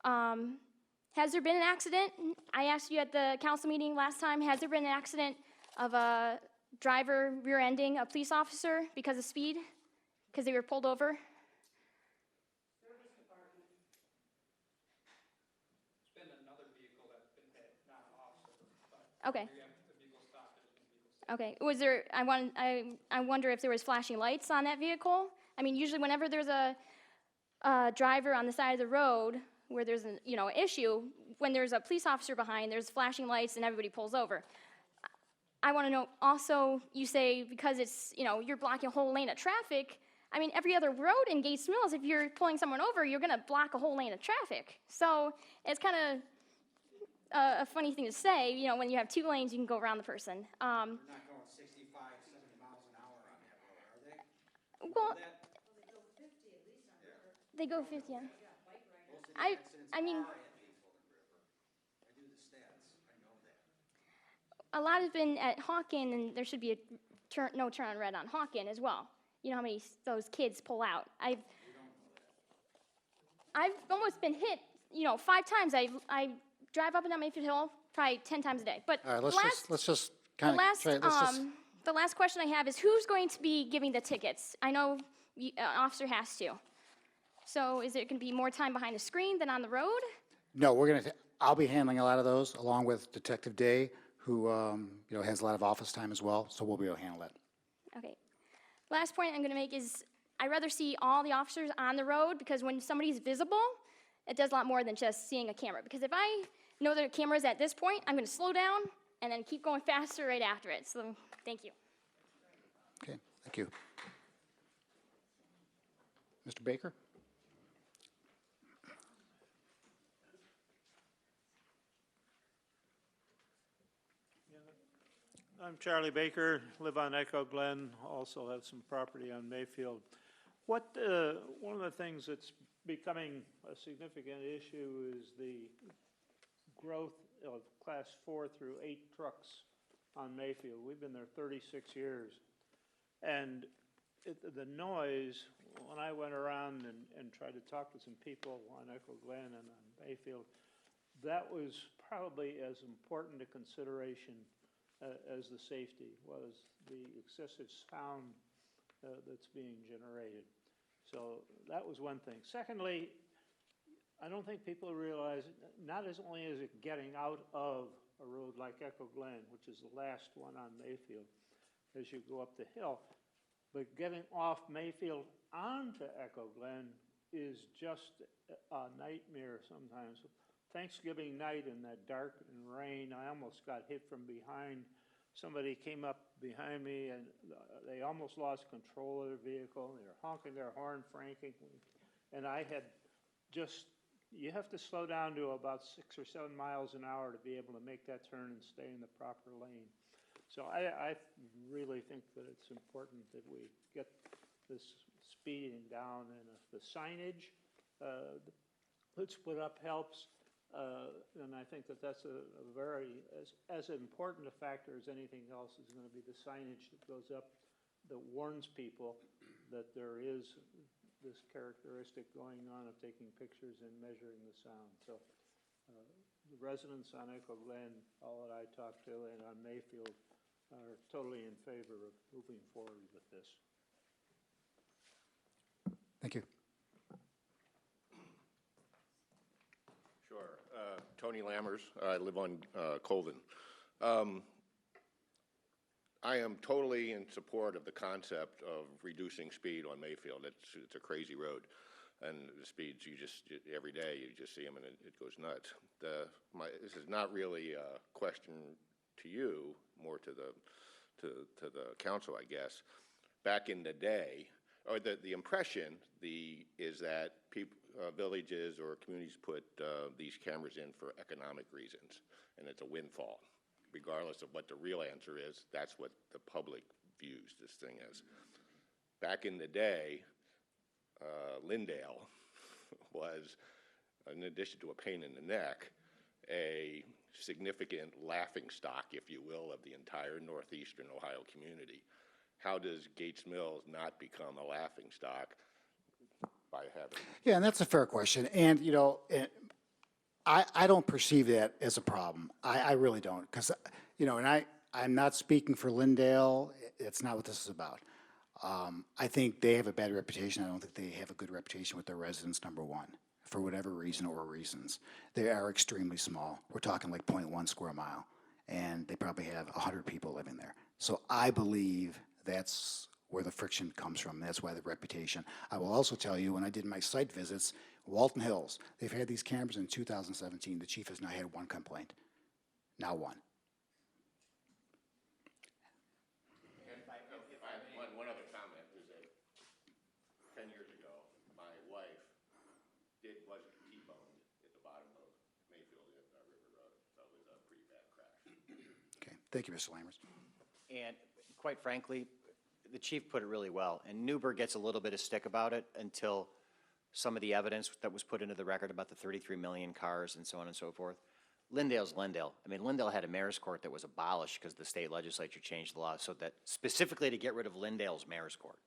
[SPEAKER 10] has there been an accident? I asked you at the council meeting last time, has there been an accident of a driver rear-ending a police officer because of speed? Because they were pulled over?
[SPEAKER 4] Service department. It's been another vehicle that's been hit, not an officer, but
[SPEAKER 10] Okay.
[SPEAKER 4] the vehicle stopped, there's been vehicles.
[SPEAKER 10] Okay. Was there? I wonder if there was flashing lights on that vehicle. I mean, usually whenever there's a driver on the side of the road where there's an issue, when there's a police officer behind, there's flashing lights and everybody pulls over. I want to know also, you say because it's you're blocking a whole lane of traffic. I mean, every other road in Gates Mills, if you're pulling someone over, you're going to block a whole lane of traffic. So it's kind of a funny thing to say, when you have 2 lanes, you can go around the person.
[SPEAKER 11] They're not going 65, 70 miles an hour on that road, are they?
[SPEAKER 10] Well,
[SPEAKER 11] They go 50 at least on the river.
[SPEAKER 10] they go 50. Yeah.
[SPEAKER 11] Most of the accidents
[SPEAKER 10] I mean,
[SPEAKER 11] are at Mayfield and River. I do the stats, I know that.
[SPEAKER 10] a lot has been at Hawken, and there should be a no turn on red on Hawken as well. You know how many those kids pull out. I've almost been hit, 5 times. I drive up and down Mayfield Hill probably 10 times a day. But
[SPEAKER 1] All right, let's just
[SPEAKER 10] the
[SPEAKER 1] kind
[SPEAKER 10] last,
[SPEAKER 1] of,
[SPEAKER 10] the last question I have is who's going to be giving the tickets? I know an officer has to. So is it going to be more time behind the screen than on the road?
[SPEAKER 1] no, I'll be handling a lot of those along with Detective Day, who, has a lot of office time as well, so we'll be able to handle that.
[SPEAKER 10] Okay. Last point I'm going to make is I'd rather see all the officers on the road because when somebody's visible, it does a lot more than just seeing a camera. Because if I know the camera's at this point, I'm going to slow down and then keep going faster right after it. So thank you.
[SPEAKER 1] Okay, thank you. Mr. Baker?
[SPEAKER 12] I'm Charlie Baker, live on Echo Glen, also have some property on Mayfield. One of the things that's becoming a significant issue is the growth of class 4 through 8 trucks on Mayfield. We've been there 36 years. And the noise, when I went around and tried to talk to some people on Echo Glen and on Mayfield, that was probably as important a consideration as the safety, was the excessive sound that's being generated. So that was one thing. Secondly, I don't think people realize, not as only is it getting out of a road like Echo Glen, which is the last one on Mayfield, as you go up the hill, but getting off Mayfield onto Echo Glen is just a nightmare sometimes. Thanksgiving night in that dark and rain, I almost got hit from behind. Somebody came up behind me and they almost lost control of their vehicle. They were honking their horn frantically. And I had just, you have to slow down to about 6 or 7 miles an hour to be able to make that turn and stay in the proper lane. So I really think that it's important that we get this speeding down, and if the signage that's put up helps, and I think that that's a very, as important a factor as anything else is going to be the signage that goes up that warns people that there is this characteristic going on of taking pictures and measuring the sound. So the residents on Echo Glen, all that I talked to, and on Mayfield are totally in favor of moving forward with this.
[SPEAKER 1] Thank you.
[SPEAKER 13] Sure. Tony Lammers. I live on Colvin. I am totally in support of the concept of reducing speed on Mayfield. It's a crazy road, and the speeds every day you just see them and it goes nuts. This is not really a question to you, more to the council, I guess. Back in the day, or the impression is that people, villages or communities put these cameras in for economic reasons, and it's a windfall. Regardless of what the real answer is, that's what the public views this thing as. Back in the day, Lindale was, in addition to a pain in the neck, a significant laughing stock, if you will, of the entire northeastern Ohio community. How does Gates Mills not become a laughing stock by having?
[SPEAKER 1] Yeah, and that's a fair question. And, you know, I don't perceive that as a problem. I really don't, because, you know, and I'm not speaking for Lindale. It's not what this is about. I think they have a bad reputation. I don't think they have a good reputation with their residents, number one, for whatever reason or reasons. They are extremely small. We're talking like 0.1 square mile, and they probably have 100 people living there. So I believe that's where the friction comes from. That's why the reputation. I will also tell you, when I did my site visits, Walton Hills, they've had these cameras in 2017. The chief has not had one complaint. Not one.
[SPEAKER 13] One other comment is that 10 years ago, my wife was T-boned at the bottom of Mayfield River Road, so it was a pretty bad crash.
[SPEAKER 1] Okay, thank you, Mr. Lammers.
[SPEAKER 3] And quite frankly, the chief put it really well, and Newburgh gets a little bit of stick about it until some of the evidence that was put into the record about the 33 million cars and so on and so forth. Lindale's Lindale. I mean, Lindale had a mayor's court that was abolished because the state legislature changed the law so that specifically to get rid of Lindale's mayor's court,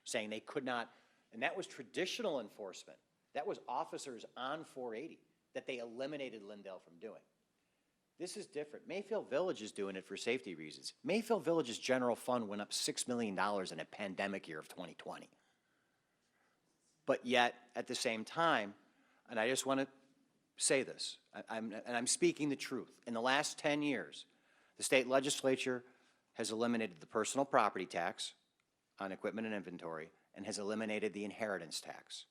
[SPEAKER 3] saying they could not, and that was traditional enforcement. That was officers on 480 that they eliminated Lindale from doing. This is different. Mayfield Village is doing it for safety reasons. Mayfield Village's general fund went up $6 million in a pandemic year of 2020. But yet, at the same time, and I just want to say this, I'm speaking the truth. In the last 10 years, the state legislature has eliminated the personal property tax on equipment and inventory and has eliminated the inheritance tax.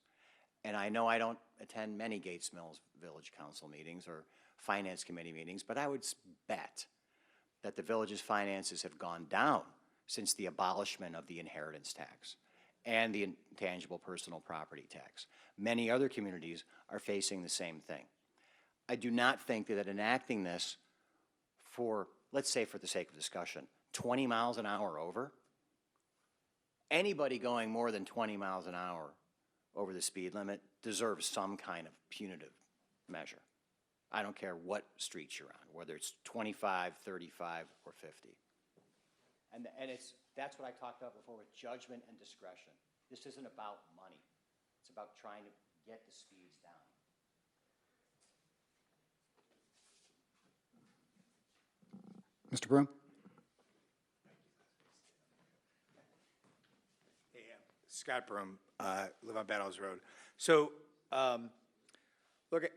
[SPEAKER 3] And I know I don't attend many Gates Mills Village Council meetings or Finance Committee meetings, but I would bet that the village's finances have gone down since the abolishment of the inheritance tax and the intangible personal property tax. Many other communities are facing the same thing. I do not think that enacting this for, let's say for the sake of discussion, 20 miles an hour over. Anybody going more than 20 miles an hour over the speed limit deserves some kind of punitive measure. I don't care what street you're on, whether it's 25, 35, or 50. And that's what I talked about before with judgment and discretion. This isn't about money. It's about trying to get the speeds down.
[SPEAKER 1] Mr. Broom?
[SPEAKER 11] Hey, Scott Broom, live on Battles Road. So, look, it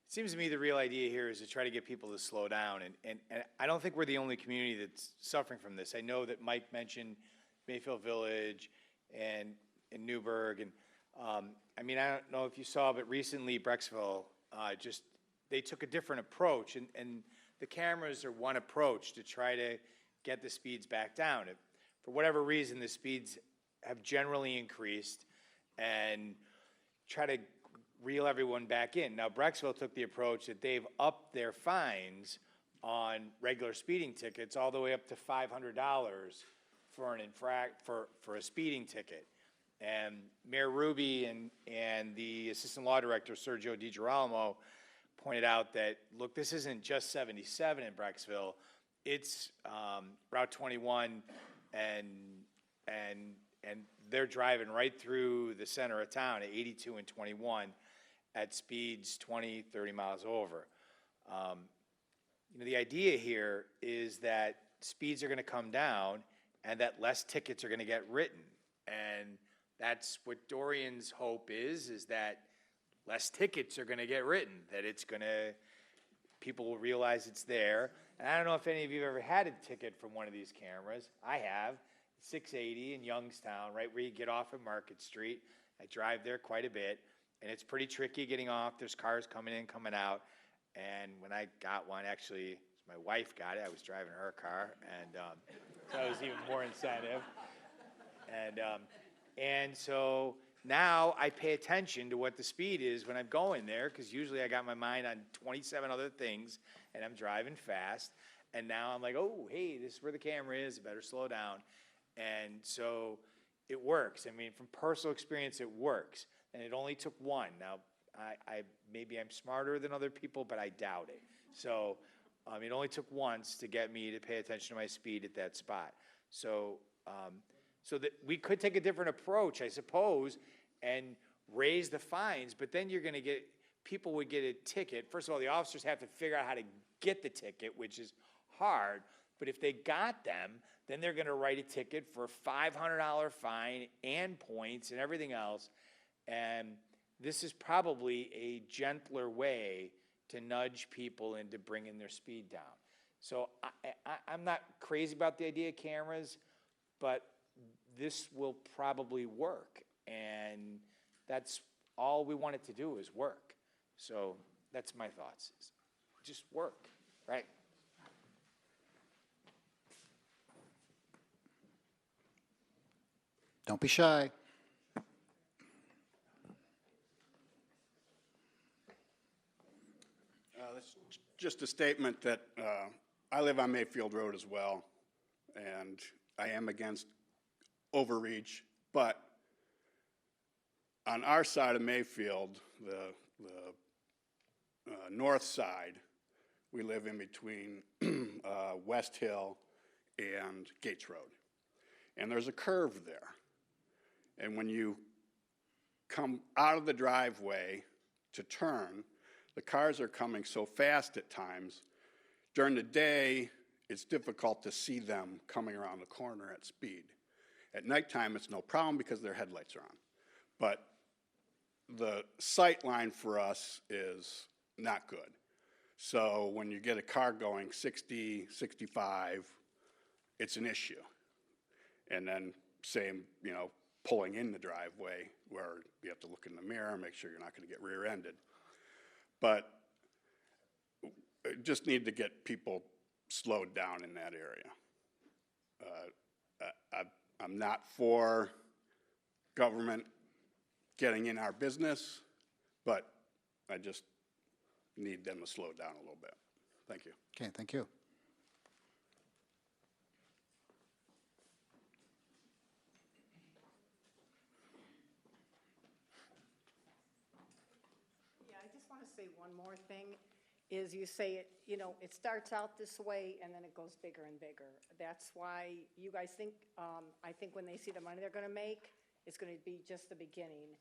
[SPEAKER 11] seems to me the real idea here is to try to get people to slow down. And I don't think we're the only community that's suffering from this. I know that Mike mentioned Mayfield Village and Newburgh. And I mean, I don't know if you saw, but recently Brecksville they took a different approach. And the cameras are one approach to try to get the speeds back down. If, for whatever reason, the speeds have generally increased, and try to reel everyone back in. Now, Brecksville took the approach that they've upped their fines on regular speeding tickets all the way up to $500 for an for a speeding ticket. And Mayor Ruby and the Assistant Law Director, Sergio DiGirolamo, pointed out that, look, this isn't just 77 in Brecksville, it's Route 21, and they're driving right through the center of town at 82 and 21 at speeds 20, 30 miles over. You know, the idea here is that speeds are going to come down and that less tickets are going to get written. And that's what Dorian's hope is that less tickets are going to get written, that it's going to, people will realize it's there. And I don't know if any of you have ever had a ticket from one of these cameras. I have. 680 in Youngstown, right where you get off of Market Street. I drive there quite a bit, and it's pretty tricky getting off. There's cars coming in, coming out. And when I got one, actually, my wife got it. I was driving her car, and so it was even more incentive. And so now I pay attention to what the speed is when I'm going there, because usually I got my mind on 27 other things, and I'm driving fast. And now I'm like, oh, hey, this is where the camera is. I better slow down. And so it works. I mean, from personal experience, it works. And it only took one. Now, maybe I'm smarter than other people, but I doubt it. So it only took once to get me to pay attention to my speed at that spot. So that we could take a different approach, I suppose, and raise the fines, but then you're going to get, people would get a ticket. First of all, the officers have to figure out how to get the ticket, which is hard, but if they got them, then they're going to write a ticket for a $500 fine and points and everything else, and this is probably a gentler way to nudge people into bringing their speed down. So I'm not crazy about the idea of cameras, but this will probably work, and that's all we want it to do is work. So that's my thoughts, is just work, right?
[SPEAKER 1] Don't be shy.
[SPEAKER 14] That's just a statement that I live on Mayfield Road as well, and I am against overreach, but on our side of Mayfield, the north side, we live in between West Hill and Gates Road. And there's a curve there. And when you come out of the driveway to turn, the cars are coming so fast at times. During the day, it's difficult to see them coming around the corner at speed. At nighttime, it's no problem because their headlights are on. But the sight line for us is not good. So when you get a car going 60, 65, it's an issue. And then same, you know, pulling in the driveway where you have to look in the mirror and make sure you're not going to get rear-ended. But just need to get people slowed down in that area. I'm not for government getting in our business, but I just need them to slow down a little bit. Thank you.
[SPEAKER 1] Okay, thank you.
[SPEAKER 9] say one more thing, is you say it, you know, it starts out this way and then it goes bigger and bigger. That's why you guys think, I think when they see the money they're gonna make, it's gonna be just the beginning.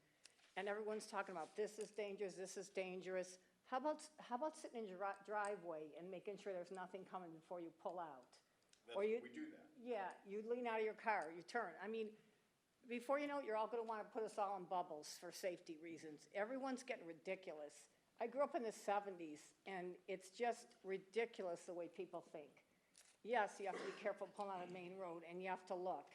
[SPEAKER 9] And everyone's talking about, this is dangerous, this is dangerous. How about sitting in your driveway and making sure there's nothing coming before you pull out? Or you,
[SPEAKER 13] We do that.
[SPEAKER 9] yeah, you lean out of your car, you turn. I mean, before you know it, you're all gonna wanna put us all in bubbles for safety reasons. Everyone's getting ridiculous. I grew up in the 70s, and it's just ridiculous the way people think. Yes, you have to be careful pulling on a main road, and you have to look.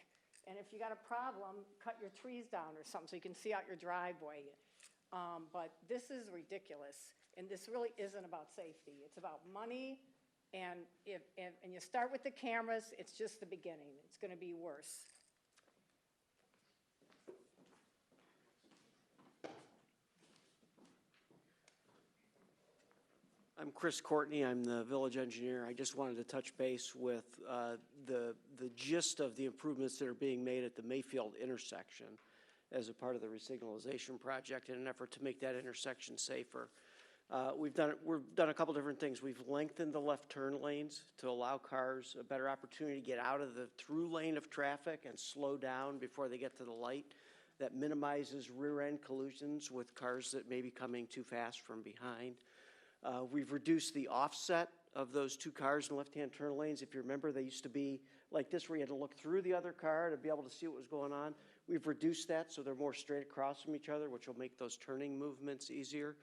[SPEAKER 9] And if you got a problem, cut your trees down or something so you can see out your driveway. But this is ridiculous, and this really isn't about safety. It's about money, and and you start with the cameras, it's just the beginning. It's gonna be worse.
[SPEAKER 15] I'm Chris Courtney. I'm the village engineer. I just wanted to touch base with the gist of the improvements that are being made at the Mayfield intersection as a part of the resignalization project in an effort to make that intersection safer. We've done a couple different things. We've lengthened the left turn lanes to allow cars a better opportunity to get out of the through lane of traffic and slow down before they get to the light. That minimizes rear end collisions with cars that may be coming too fast from behind. We've reduced the offset of those two cars in left-hand turn lanes. If you remember, they used to be like this where you had to look through the other car to be able to see what was going on. We've reduced that so they're more straight across from each other, which will make those turning movements easier.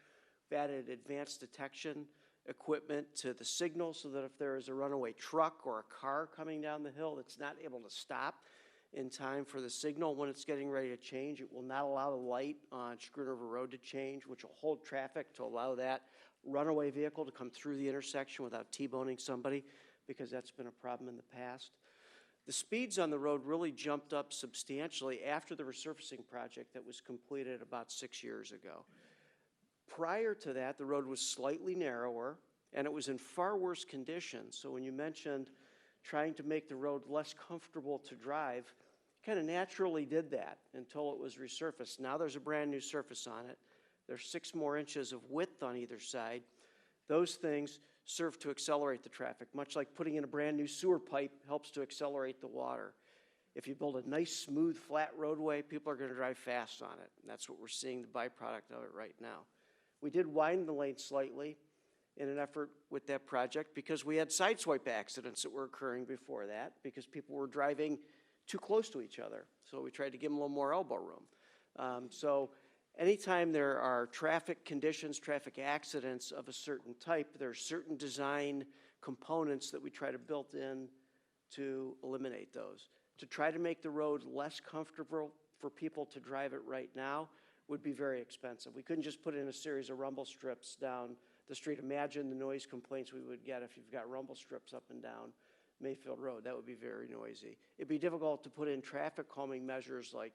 [SPEAKER 15] We've added advanced detection equipment to the signal so that if there is a runaway truck or a car coming down the hill that's not able to stop in time for the signal when it's getting ready to change, it will not allow the light on Schooner River Road to change, which will hold traffic to allow that runaway vehicle to come through the intersection without T-boning somebody, because that's been a problem in the past. The speeds on the road really jumped up substantially after the resurfacing project that was completed about 6 years ago. Prior to that, the road was slightly narrower, and it was in far worse condition. So when you mentioned trying to make the road less comfortable to drive, kind of naturally did that until it was resurfaced. Now there's a brand new surface on it. There's 6 more inches of width on either side. Those things serve to accelerate the traffic, much like putting in a brand new sewer pipe helps to accelerate the water. If you build a nice, smooth, flat roadway, people are going to drive fast on it. And that's what we're seeing the byproduct of it right now. We did widen the lane slightly in an effort with that project because we had sideswipe accidents that were occurring before that because people were driving too close to each other. So we tried to give them a little more elbow room. So anytime there are traffic conditions, traffic accidents of a certain type, there are certain design components that we try to build in to eliminate those. To try to make the road less comfortable for people to drive it right now would be very expensive. We couldn't just put in a series of rumble strips down the street. Imagine the noise complaints we would get if you've got rumble strips up and down Mayfield Road. That would be very noisy. It'd be difficult to put in traffic calming measures like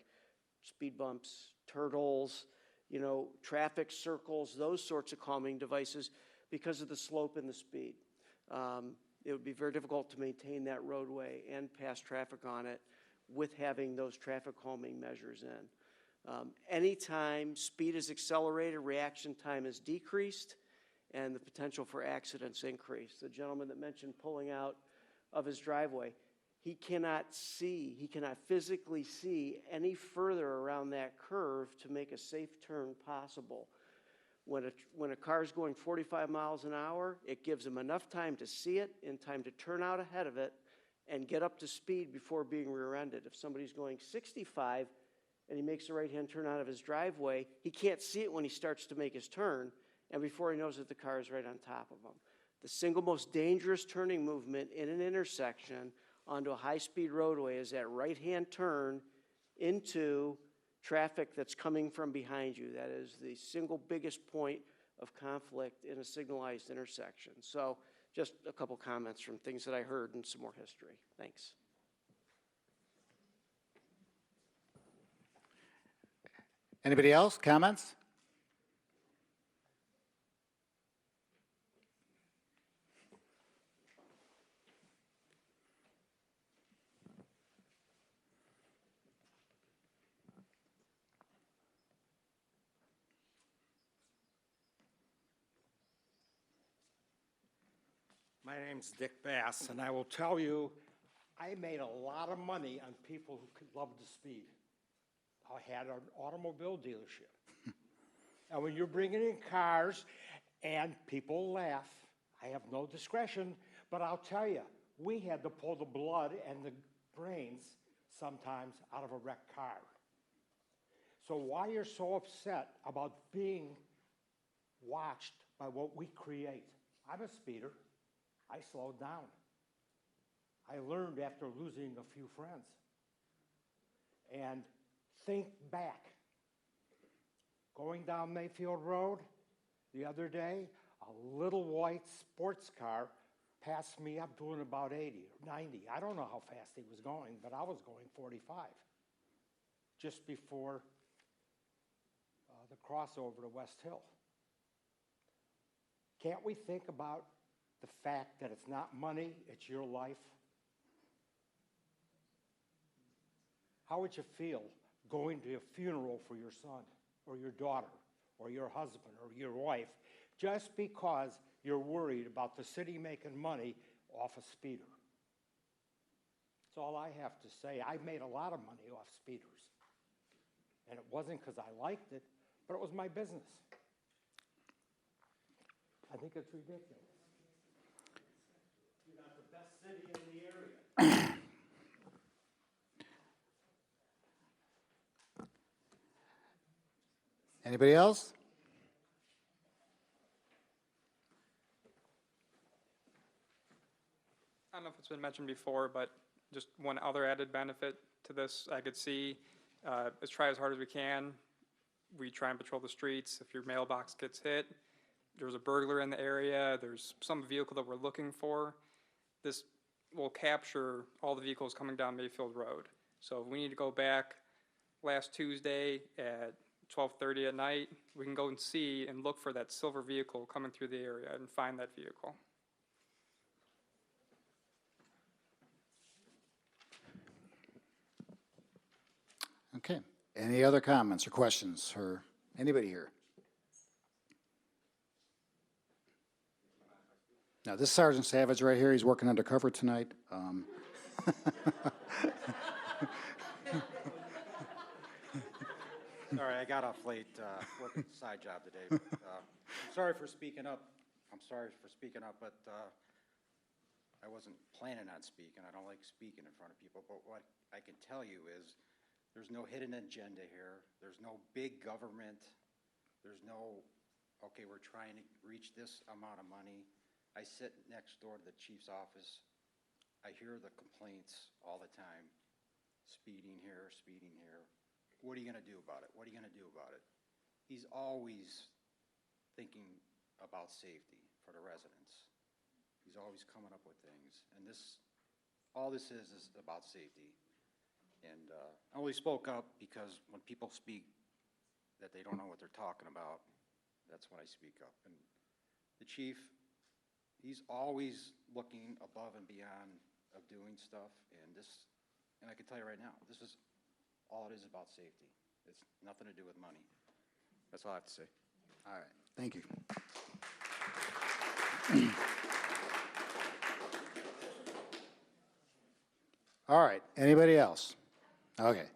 [SPEAKER 15] speed bumps, turtles, you know, traffic circles, those sorts of calming devices because of the slope and the speed. It would be very difficult to maintain that roadway and pass traffic on it with having those traffic calming measures in. Anytime speed is accelerated, reaction time is decreased, and the potential for accidents increased. The gentleman that mentioned pulling out of his driveway, he cannot physically see any further around that curve to make a safe turn possible. When a car is going 45 miles an hour, it gives him enough time to see it, in time to turn out ahead of it, and get up to speed before being rear-ended. If somebody's going 65 and he makes a right-hand turn out of his driveway, he can't see it when he starts to make his turn, and before he knows it, the car is right on top of him. The single most dangerous turning movement in an intersection onto a high-speed roadway is that right-hand turn into traffic that's coming from behind you. That is the single biggest point of conflict in a signalized intersection. So just a couple comments from things that I heard and some more history. Thanks.
[SPEAKER 1] Anybody else? Comments?
[SPEAKER 16] My name's Dick Bass, and I will tell you, I made a lot of money on people who could love to speed. I had an automobile dealership. And when you're bringing in cars and people laugh, I have no discretion, but I'll tell you, we had to pull the blood and the brains sometimes out of a wrecked car. So why you're so upset about being watched by what we create? I'm a speeder. I slowed down. I learned after losing a few friends. And think back. Going down Mayfield Road the other day, a little white sports car passed me up doing about 80 or 90. I don't know how fast he was going, but I was going 45 just before the crossover to West Hill. Can't we think about the fact that it's not money, it's your life? How would you feel going to a funeral for your son or your daughter or your husband or your wife just because you're worried about the city making money off a speeder? That's all I have to say. I made a lot of money off speeders. And it wasn't because I liked it, but it was my business. I think it's ridiculous. You got the best city in the area.
[SPEAKER 1] Anybody else?
[SPEAKER 4] I don't know if it's been mentioned before, but just one other added benefit to this I could see is try as hard as we can. We try and patrol the streets. If your mailbox gets hit, there's a burglar in the area, there's some vehicle that we're looking for, this will capture all the vehicles coming down Mayfield Road. So if we need to go back last Tuesday at 12:30 at night, we can go and see and look for that silver vehicle coming through the area and find that vehicle.
[SPEAKER 1] Okay. Any other comments or questions for anybody here? Now, this Sergeant Savage right here, he's working undercover tonight.
[SPEAKER 17] Sorry, I got off late working a side job today. But, I'm sorry for speaking up. But I wasn't planning on speaking. I don't like speaking in front of people. But what I can tell you is there's no hidden agenda here. There's no big government. There's no, okay, we're trying to reach this amount of money. I sit next door to the chief's office. I hear the complaints all the time. Speeding here, speeding here. What are you going to do about it? What are you going to do about it? He's always thinking about safety for the residents. He's always coming up with things. And all this is about safety. And I only spoke up because when people speak that they don't know what they're talking about, that's when I speak up. And the chief, he's always looking above and beyond of doing stuff. And I can tell you right now, this is all it is about safety. It's nothing to do with money. That's all I have to say.
[SPEAKER 1] All right. Thank you. All right. Anybody else? Okay.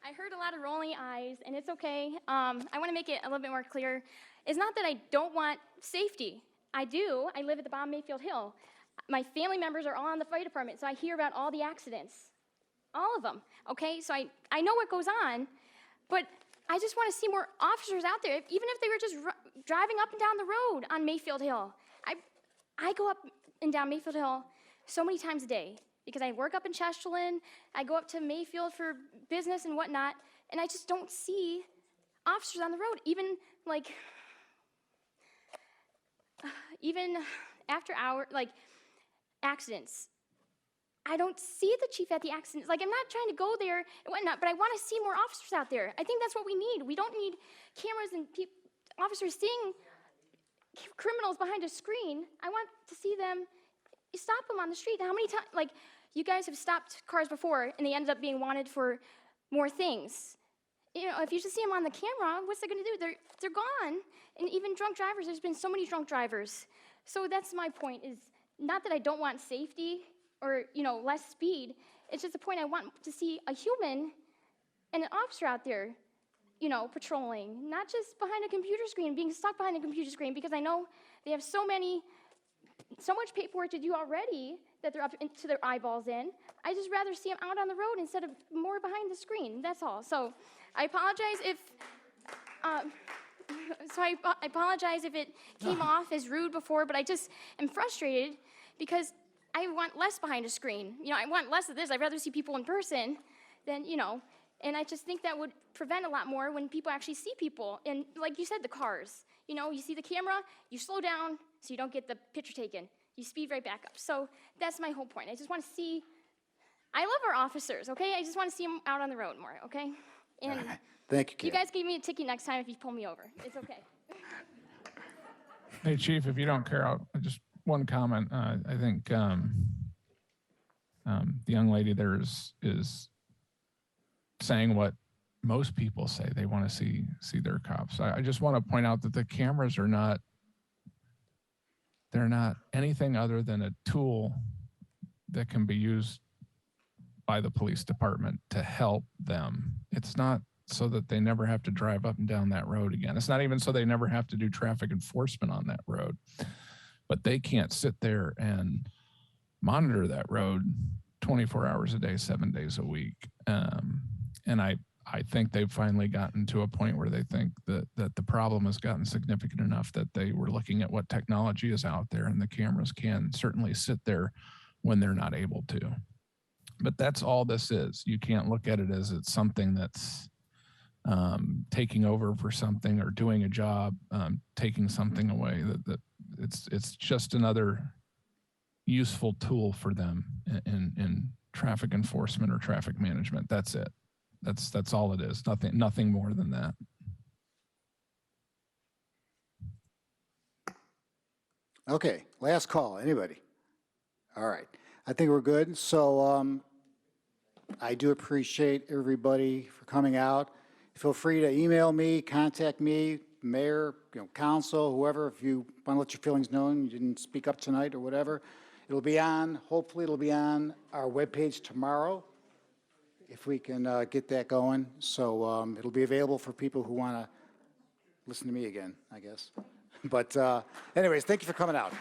[SPEAKER 10] I heard a lot of rolling eyes, and it's okay. I want to make it a little bit more clear. It's not that I don't want safety. I do. I live at the bottom of Mayfield Hill. My family members are all in the fire department, so I hear about all the accidents. All of them, okay? So I know what goes on, but I just want to see more officers out there, even if they were just driving up and down the road on Mayfield Hill. I go up and down Mayfield Hill so many times a day because I work up in Chesterland. I go up to Mayfield for business and whatnot, and I just don't see officers on the road, even after hour, accidents. I don't see the chief at the accidents. I'm not trying to go there and whatnot, but I want to see more officers out there. I think that's what we need. We don't need cameras and officers seeing criminals behind a screen. I want to see them stop them on the street. How many times, you guys have stopped cars before, and they ended up being wanted for more things. you know, if you just see them on the camera, what's they gonna do? They're gone. And even drunk drivers, there's been so many drunk drivers. So that's my point, is not that I don't want safety or, you know, less speed. It's just the point I want to see a human and an officer out there, you know, patrolling, not just behind a computer screen, being stuck behind a computer screen, because I know they have so much paperwork to do already that they're up to their eyeballs in. I just rather see them out on the road instead of more behind the screen, that's all. So I apologize if, I apologize if it came off as rude before, but I just am frustrated because I want less behind a screen. You know, I want less of this. I'd rather see people in person than, you know, and I just think that would prevent a lot more when people actually see people. And like you said, the cars, you know, you see the camera, you slow down so you don't get the picture taken. You speed right back up. So that's my whole point. I just want to see, I love our officers, okay? I just want to see them out on the road more, okay? And
[SPEAKER 1] Thank you, Kate.
[SPEAKER 10] you guys give me a ticket next time if you pull me over. It's okay.
[SPEAKER 2] Hey, Chief, if you don't care, just one comment. I think the young lady there is saying what most people say. They want to see their cops. I just want to point out that the cameras are not, they're not anything other than a tool that can be used by the police department to help them. It's not so that they never have to drive up and down that road again. It's not even so they never have to do traffic enforcement on that road. But they can't sit there and monitor that road 24 hours a day, 7 days a week. And I think they've finally gotten to a point where they think that the problem has gotten significant enough that they were looking at what technology is out there, and the cameras can certainly sit there when they're not able to. But that's all this is. You can't look at it as it's something that's taking over for something or doing a job, taking something away. That it's just another useful tool for them in traffic enforcement or traffic management. That's it. That's all it is. Nothing more than that.
[SPEAKER 1] Okay, last call. Anybody? All right. I think we're good. So I do appreciate everybody for coming out. Feel free to email me, contact me, mayor, council, whoever, if you want to let your feelings known, you didn't speak up tonight or whatever. It'll be on, hopefully it'll be on our webpage tomorrow, if we can get that going. So it'll be available for people who want to listen to me again, I guess. But anyways, thank you for coming out.